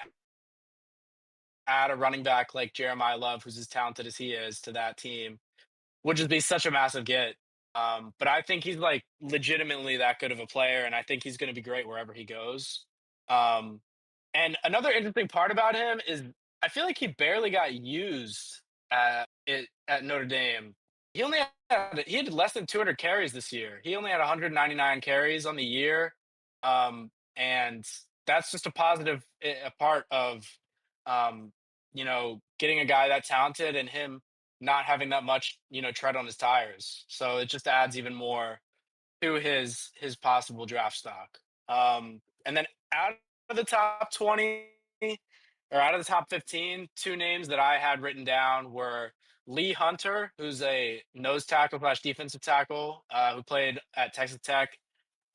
add a running back like Jeremiah Love, who's as talented as he is, to that team would just be such a massive get. But I think he's like legitimately that good of a player, and I think he's going to be great wherever he goes. Um, and another interesting part about him is I feel like he barely got used at Notre Dame. He had less than 200 carries this year. He only had 199 carries on the year, and that's just a positive a part of getting a guy that talented and him not having that much tread on his tires. So it just adds even more to his possible draft stock. And then out of the top 20 or out of the top 15, two names that I had written down were Lee Hunter, who's a nose tackle / defensive tackle who played at Texas Tech.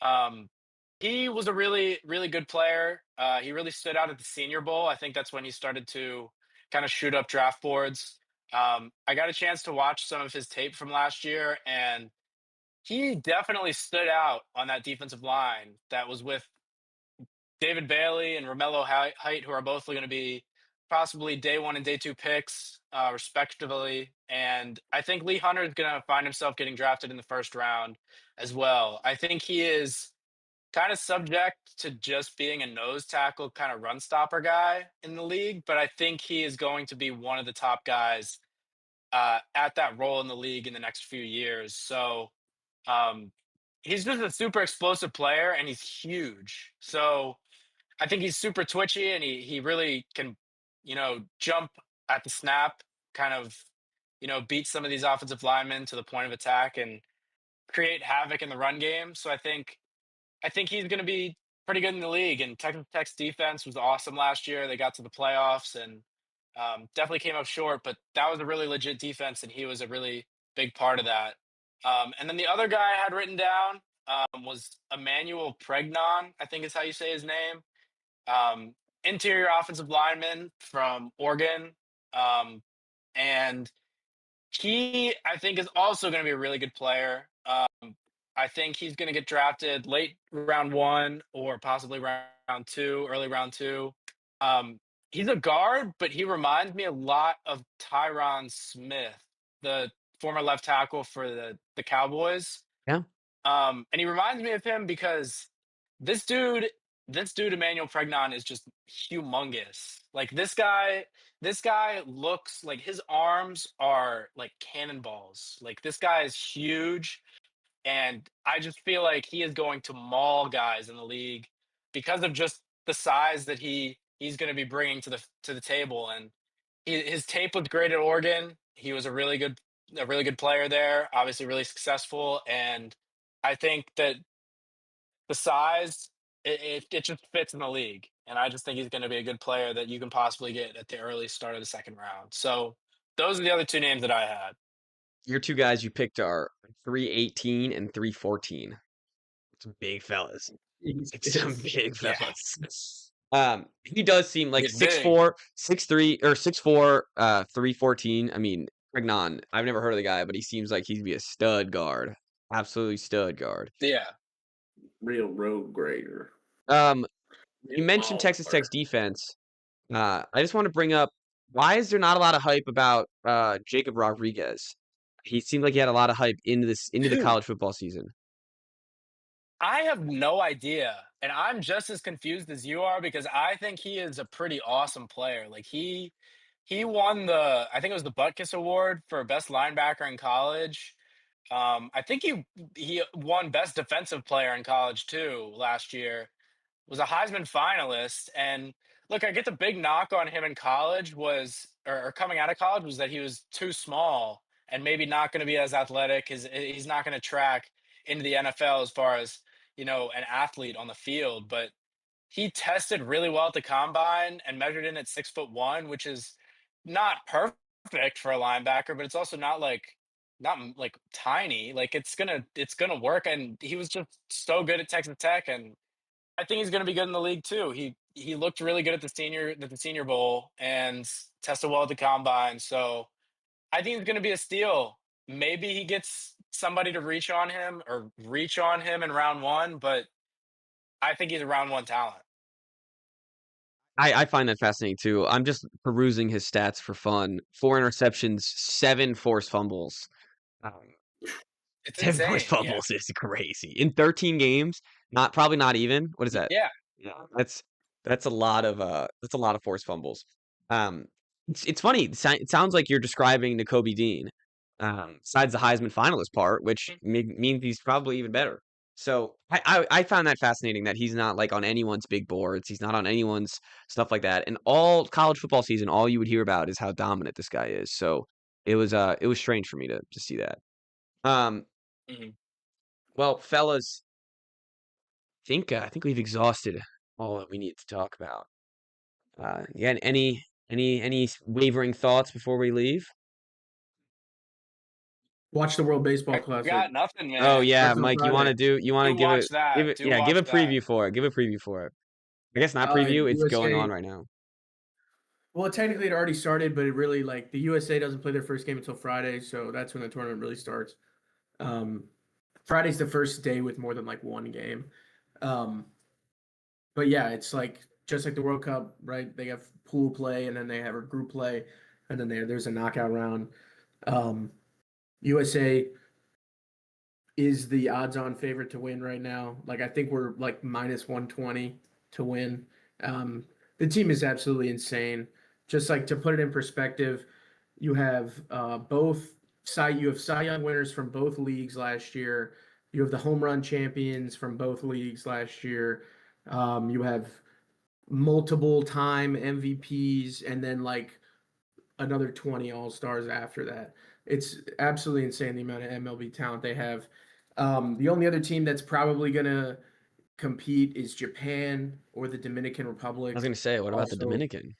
Um, he was a really, really good player. He really stood out at the Senior Bowl. I think that's when he started to kind of shoot up draft boards. I got a chance to watch some of his tape from last year, and he definitely stood out on that defensive line that was with David Bailey and Romello Height, who are both going to be possibly day one and day two picks, respectively. And I think Lee Hunter is going to find himself getting drafted in the first round as well. I think he is kind of subject to just being a nose tackle, kind of run stopper guy in the league, but I think he is going to be one of the top guys at that role in the league in the next few years. So um, he's just a super explosive player, and he's huge. So I think he's super twitchy and he really can, jump at the snap, kind of, beat some of these offensive linemen to the point of attack and create havoc in the run game. So I think he's going to be pretty good in the league. And Texas Tech's defense was awesome last year. They got to the playoffs and definitely came up short, but that was a really legit defense, and he was a really big part of that. And then the other guy I had written down was Emmanuel Pregnon, I think is how you say his name. Um, Interior offensive lineman from Oregon. Um, and he, I think, is also going to be a really good player. I think he's going to get drafted late round 1 or possibly round 2, early round 2. Um, he's a guard, but he reminds me a lot of Tyron Smith, the former left tackle for the Cowboys. Yeah. And he reminds me of him because this dude, this dude Emmanuel Pregnon is just humongous. Like this guy looks like his arms are like cannonballs. Like this guy is huge, and I just feel like he is going to maul guys in the league because of just the size that he's going to be bringing to the table. And his tape looked great at Oregon. He was a really good player there. Obviously, really successful. And I think that the size it just fits in the league. And I just think he's going to be a good player that you can possibly get at the early start of the second round. So those are the other two names that I had. Your two guys you picked are 318 and 314. Some big fellas. It's some big Yeah. fellas. He does seem like He's big. 6'4", 6'3", or 6'4", 314. I mean, Pregnon, I've never heard of the guy, but he seems like he'd be a stud guard. Absolutely stud guard. Yeah. Real road grader. You mentioned Texas Tech's defense. I just want to bring up, why is there not a lot of hype about Jacob Rodriguez? He seemed like he had a lot of hype into the Dude, college football season. I have no idea. And I'm just as confused as you are because I think he is a pretty awesome player. Like he won I think it was the Butkus Award for best linebacker in college. I think he won best defensive player in college too last year. Was a Heisman finalist. And look, I get the big knock on him in college or coming out of college was that he was too small and maybe not going to be as athletic. He's not going to track into the NFL as far as, an athlete on the field. But he tested really well at the combine and measured in at 6'1", which is not perfect for a linebacker, but it's also not like tiny. Like it's gonna work. And he was just so good at Texas Tech, and I think he's going to be good in the league too. He looked really good at the Senior Bowl and tested well at the combine. So I think he's going to be a steal. Maybe he gets somebody to reach on him in round 1, but I think he's a round 1 talent. I find that fascinating too. I'm just perusing his stats for fun. 4 interceptions, 7 forced fumbles. Um, It's 7 forced insane. Yeah. fumbles is crazy. In 13 games, probably not even. What is that? Yeah. Yeah, that's a lot of forced fumbles. It's funny. It sounds like you're describing Nakobe Dean. Besides the Heisman finalist part, which means he's probably even better. So I found that fascinating that he's not like on anyone's big boards. He's not on anyone's stuff like that. And all college football season, all you would hear about is how dominant this guy is. So it was strange for me to see that. Mhm. Well, fellas, I think we've exhausted all that we need to talk about. Yeah, any wavering thoughts before we leave? Watch the World Baseball I Classic. got nothing, Oh man. yeah, That's on Mike, you want Friday. to give watch it that. Do give a watch that. preview for it. Give a preview for it. I guess not preview, it's going on USA. right now. Well, technically it already started, but it really the USA doesn't play their first game until Friday, so that's when the tournament really starts. Friday's the first day with more than one game. But yeah, it's just like the World Cup, right? They have pool play, and then they have a group play, and then there's a knockout round. USA is the odds-on favorite to win right now. I think we're minus 120 to win. The team is absolutely insane. Just to put it in perspective, you have Cy Young winners from both leagues last year. You have the home run champions from both leagues last year. You have multiple time MVPs, and then like another 20 all-stars after that. It's absolutely insane the amount of MLB talent they have. The only other team that's probably gonna compete is Japan or the Dominican I Republic. was gonna say, what about the Also, Dominican?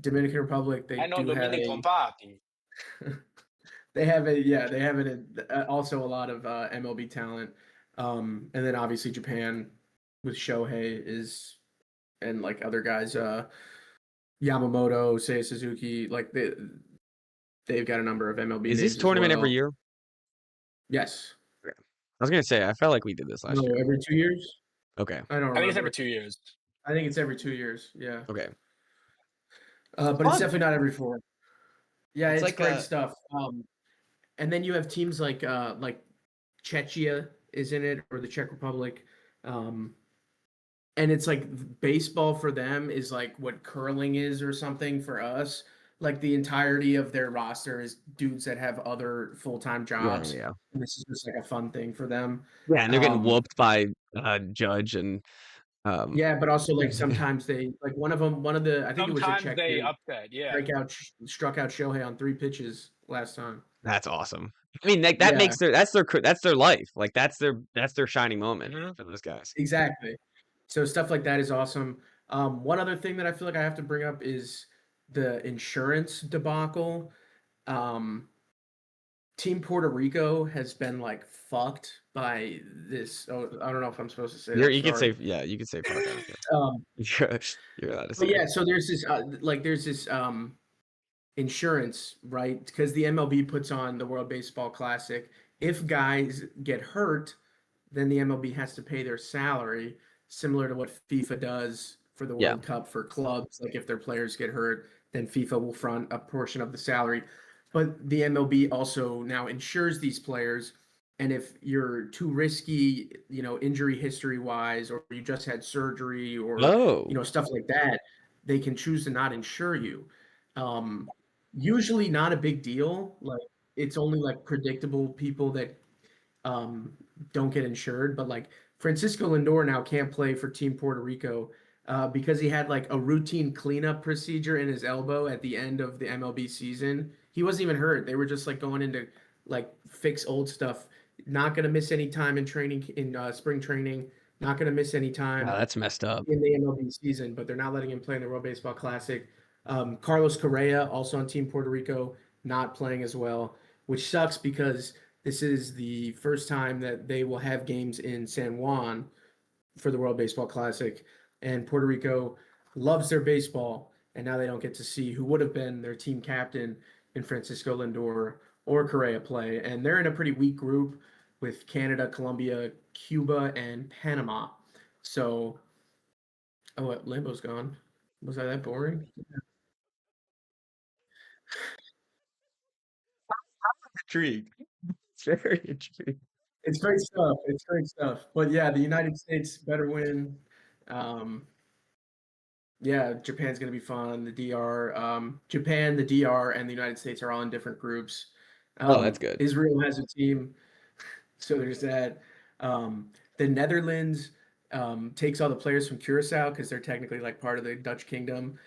Dominican Republic, they I know do have Dominican a Papi. they have also a lot of MLB talent. And then obviously Japan with Shohei is and like other guys, Yamamoto, Seiya Suzuki, like they've got a number of MLB Is this names as tournament every well. year? Yes. Okay. I was gonna say, I felt like we did this last No, year. every 2 years? Okay. I don't I think it's remember. every 2 years. I think it's every 2 years. Yeah. Okay. But it's Fun. definitely not every 4. Yeah, It's it's like great a stuff. And then you have teams like Czechia is in it, or the Czech Republic. And it's like baseball for them is like what curling is or something for us. Like the entirety of their roster is dudes that have other full-time Yeah, jobs. yeah. And this is just like a fun thing for them. Yeah, and they're getting Um, whooped by Judge and yeah, but also like sometimes they like one of the I think it was a Sometimes Czech they dude upset, yeah. struck out Shohei on 3 pitches last time. that's awesome. I mean, that Yeah. makes that's their life. Like that's their shining moment for those guys. Exactly. So stuff like that is awesome. One other thing that I feel like I have to bring up is the insurance debacle. Team Puerto Rico has been like fucked by this. Oh, I don't know if I'm supposed to say that. You could Sorry. say, yeah, you could say fuck, I don't care. Um, You're allowed to but say yeah, it. so there's this insurance, right? Because the MLB puts on the World Baseball Classic. If guys get hurt, then the MLB has to pay their salary, similar to what FIFA does for the Yeah. World Cup for clubs. Like if their players get hurt, then FIFA will front a portion of the salary. But the MLB also now insures these players. And if you're too risky, injury history wise, or you just had surgery or, Oh, stuff like that, they can choose to not insure you. Usually not a big deal. Like it's only like predictable people that um, don't get insured. But like Francisco Lindor now can't play for Team Puerto Rico because he had like a routine cleanup procedure in his elbow at the end of the MLB season. He wasn't even hurt. They were just like going into like fix old stuff. Not gonna miss any time in training in spring training. Not gonna miss any time wow, that's messed up. in the MLB season, but they're not letting him play in the World Baseball Classic. Carlos Correa, also on Team Puerto Rico, not playing as well, which sucks because this is the first time that they will have games in San Juan for the World Baseball Classic. And Puerto Rico loves their baseball, and now they don't get to see who would have been their team captain in Francisco Lindor or Correa play. And they're in a pretty weak group with Canada, Colombia, Cuba, and Panama. So, oh, what? Lambo's gone. Was I that boring? Intrigued. It's very intriguing. It's great stuff. It's great stuff. But yeah, the United States better win. Um, yeah, Japan's gonna be fun. The DR, Japan, the DR, and the United States are all in different groups. Oh, that's good. Israel has a team, so there's that. The Netherlands takes all the players from Curacao because they're technically like part of the Dutch kingdom.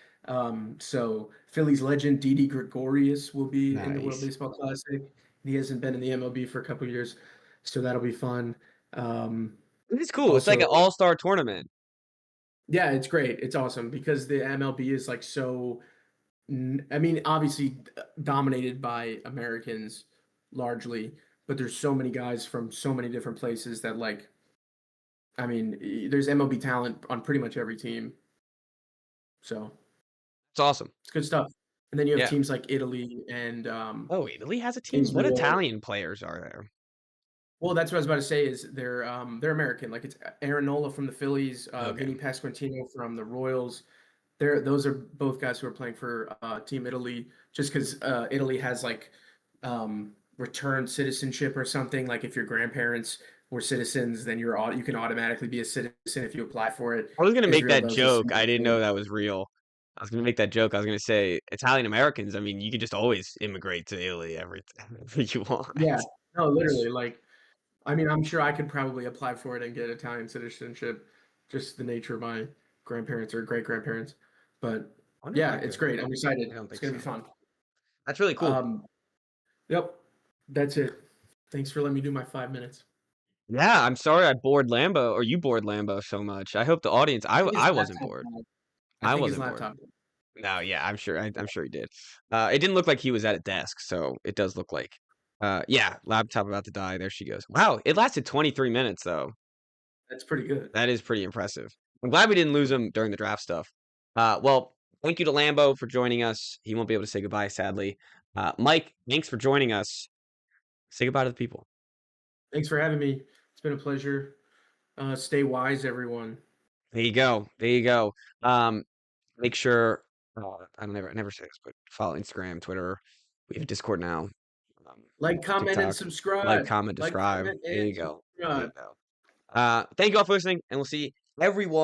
So Phillies legend Didi Gregorius will be in the World Nice. Baseball Classic. He hasn't been in the MLB for a couple of years, so that'll be fun. It's cool. It's like an Also, all-star tournament. yeah, it's great. It's awesome because the MLB is like so. I mean, obviously dominated by Americans largely, but there's so many guys from so many different places that like. I mean, there's MLB talent on pretty much every team, so It's awesome. it's good stuff. And then you have Yeah. teams like Italy and Oh, Italy has a team? What Israel. Italian players are there? Well, that's what I was about to say. Is they're American. Like it's Aaron Nola from the Phillies, Okay. Vinny Pasquantino from the Royals. Those are both guys who are playing for Team Italy. Just because Italy has like return citizenship or something. Like if your grandparents were citizens, then you can automatically be a citizen if you apply for it. I was gonna make Israel that does the joke. same I didn't thing. know that was real. I was gonna make that joke. I was gonna say Italian Americans. I mean, you could just always immigrate to Italy every you want. Yeah, no, literally. Like, I mean, I'm sure I could probably apply for it and get Italian citizenship. Just the nature of my grandparents or great grandparents. But I wonder if yeah, I it's could. great. I'm excited. I don't It's think gonna be so. fun. That's really cool. Yep, that's it. Thanks for letting me do my 5 minutes. Yeah, I'm sorry I bored Lambo, or you bored Lambo so much. I hope the audience. think his I wasn't laptop bored. died. I think his wasn't bored. laptop died. No, yeah, I'm sure. I'm sure he did. It didn't look like he was at a desk, so it does look like. Yeah, laptop about to die. There she goes. Wow, it lasted 23 minutes though. That's pretty good. That is pretty impressive. I'm glad we didn't lose him during the draft stuff. Well, thank you to Lambo for joining us. He won't be able to say goodbye, sadly. Mike, thanks for joining us. Say goodbye to the people. Thanks for having me. It's been a pleasure. Stay wise, everyone. There you go. There you go. Make sure I never say this, but follow Instagram, Twitter. We have Discord now. Like, comment, and TikTok. subscribe. Like, comment, Like, subscribe. comment, There you and go. There you subscribe. go. Thank you all for listening, and we'll see everyone.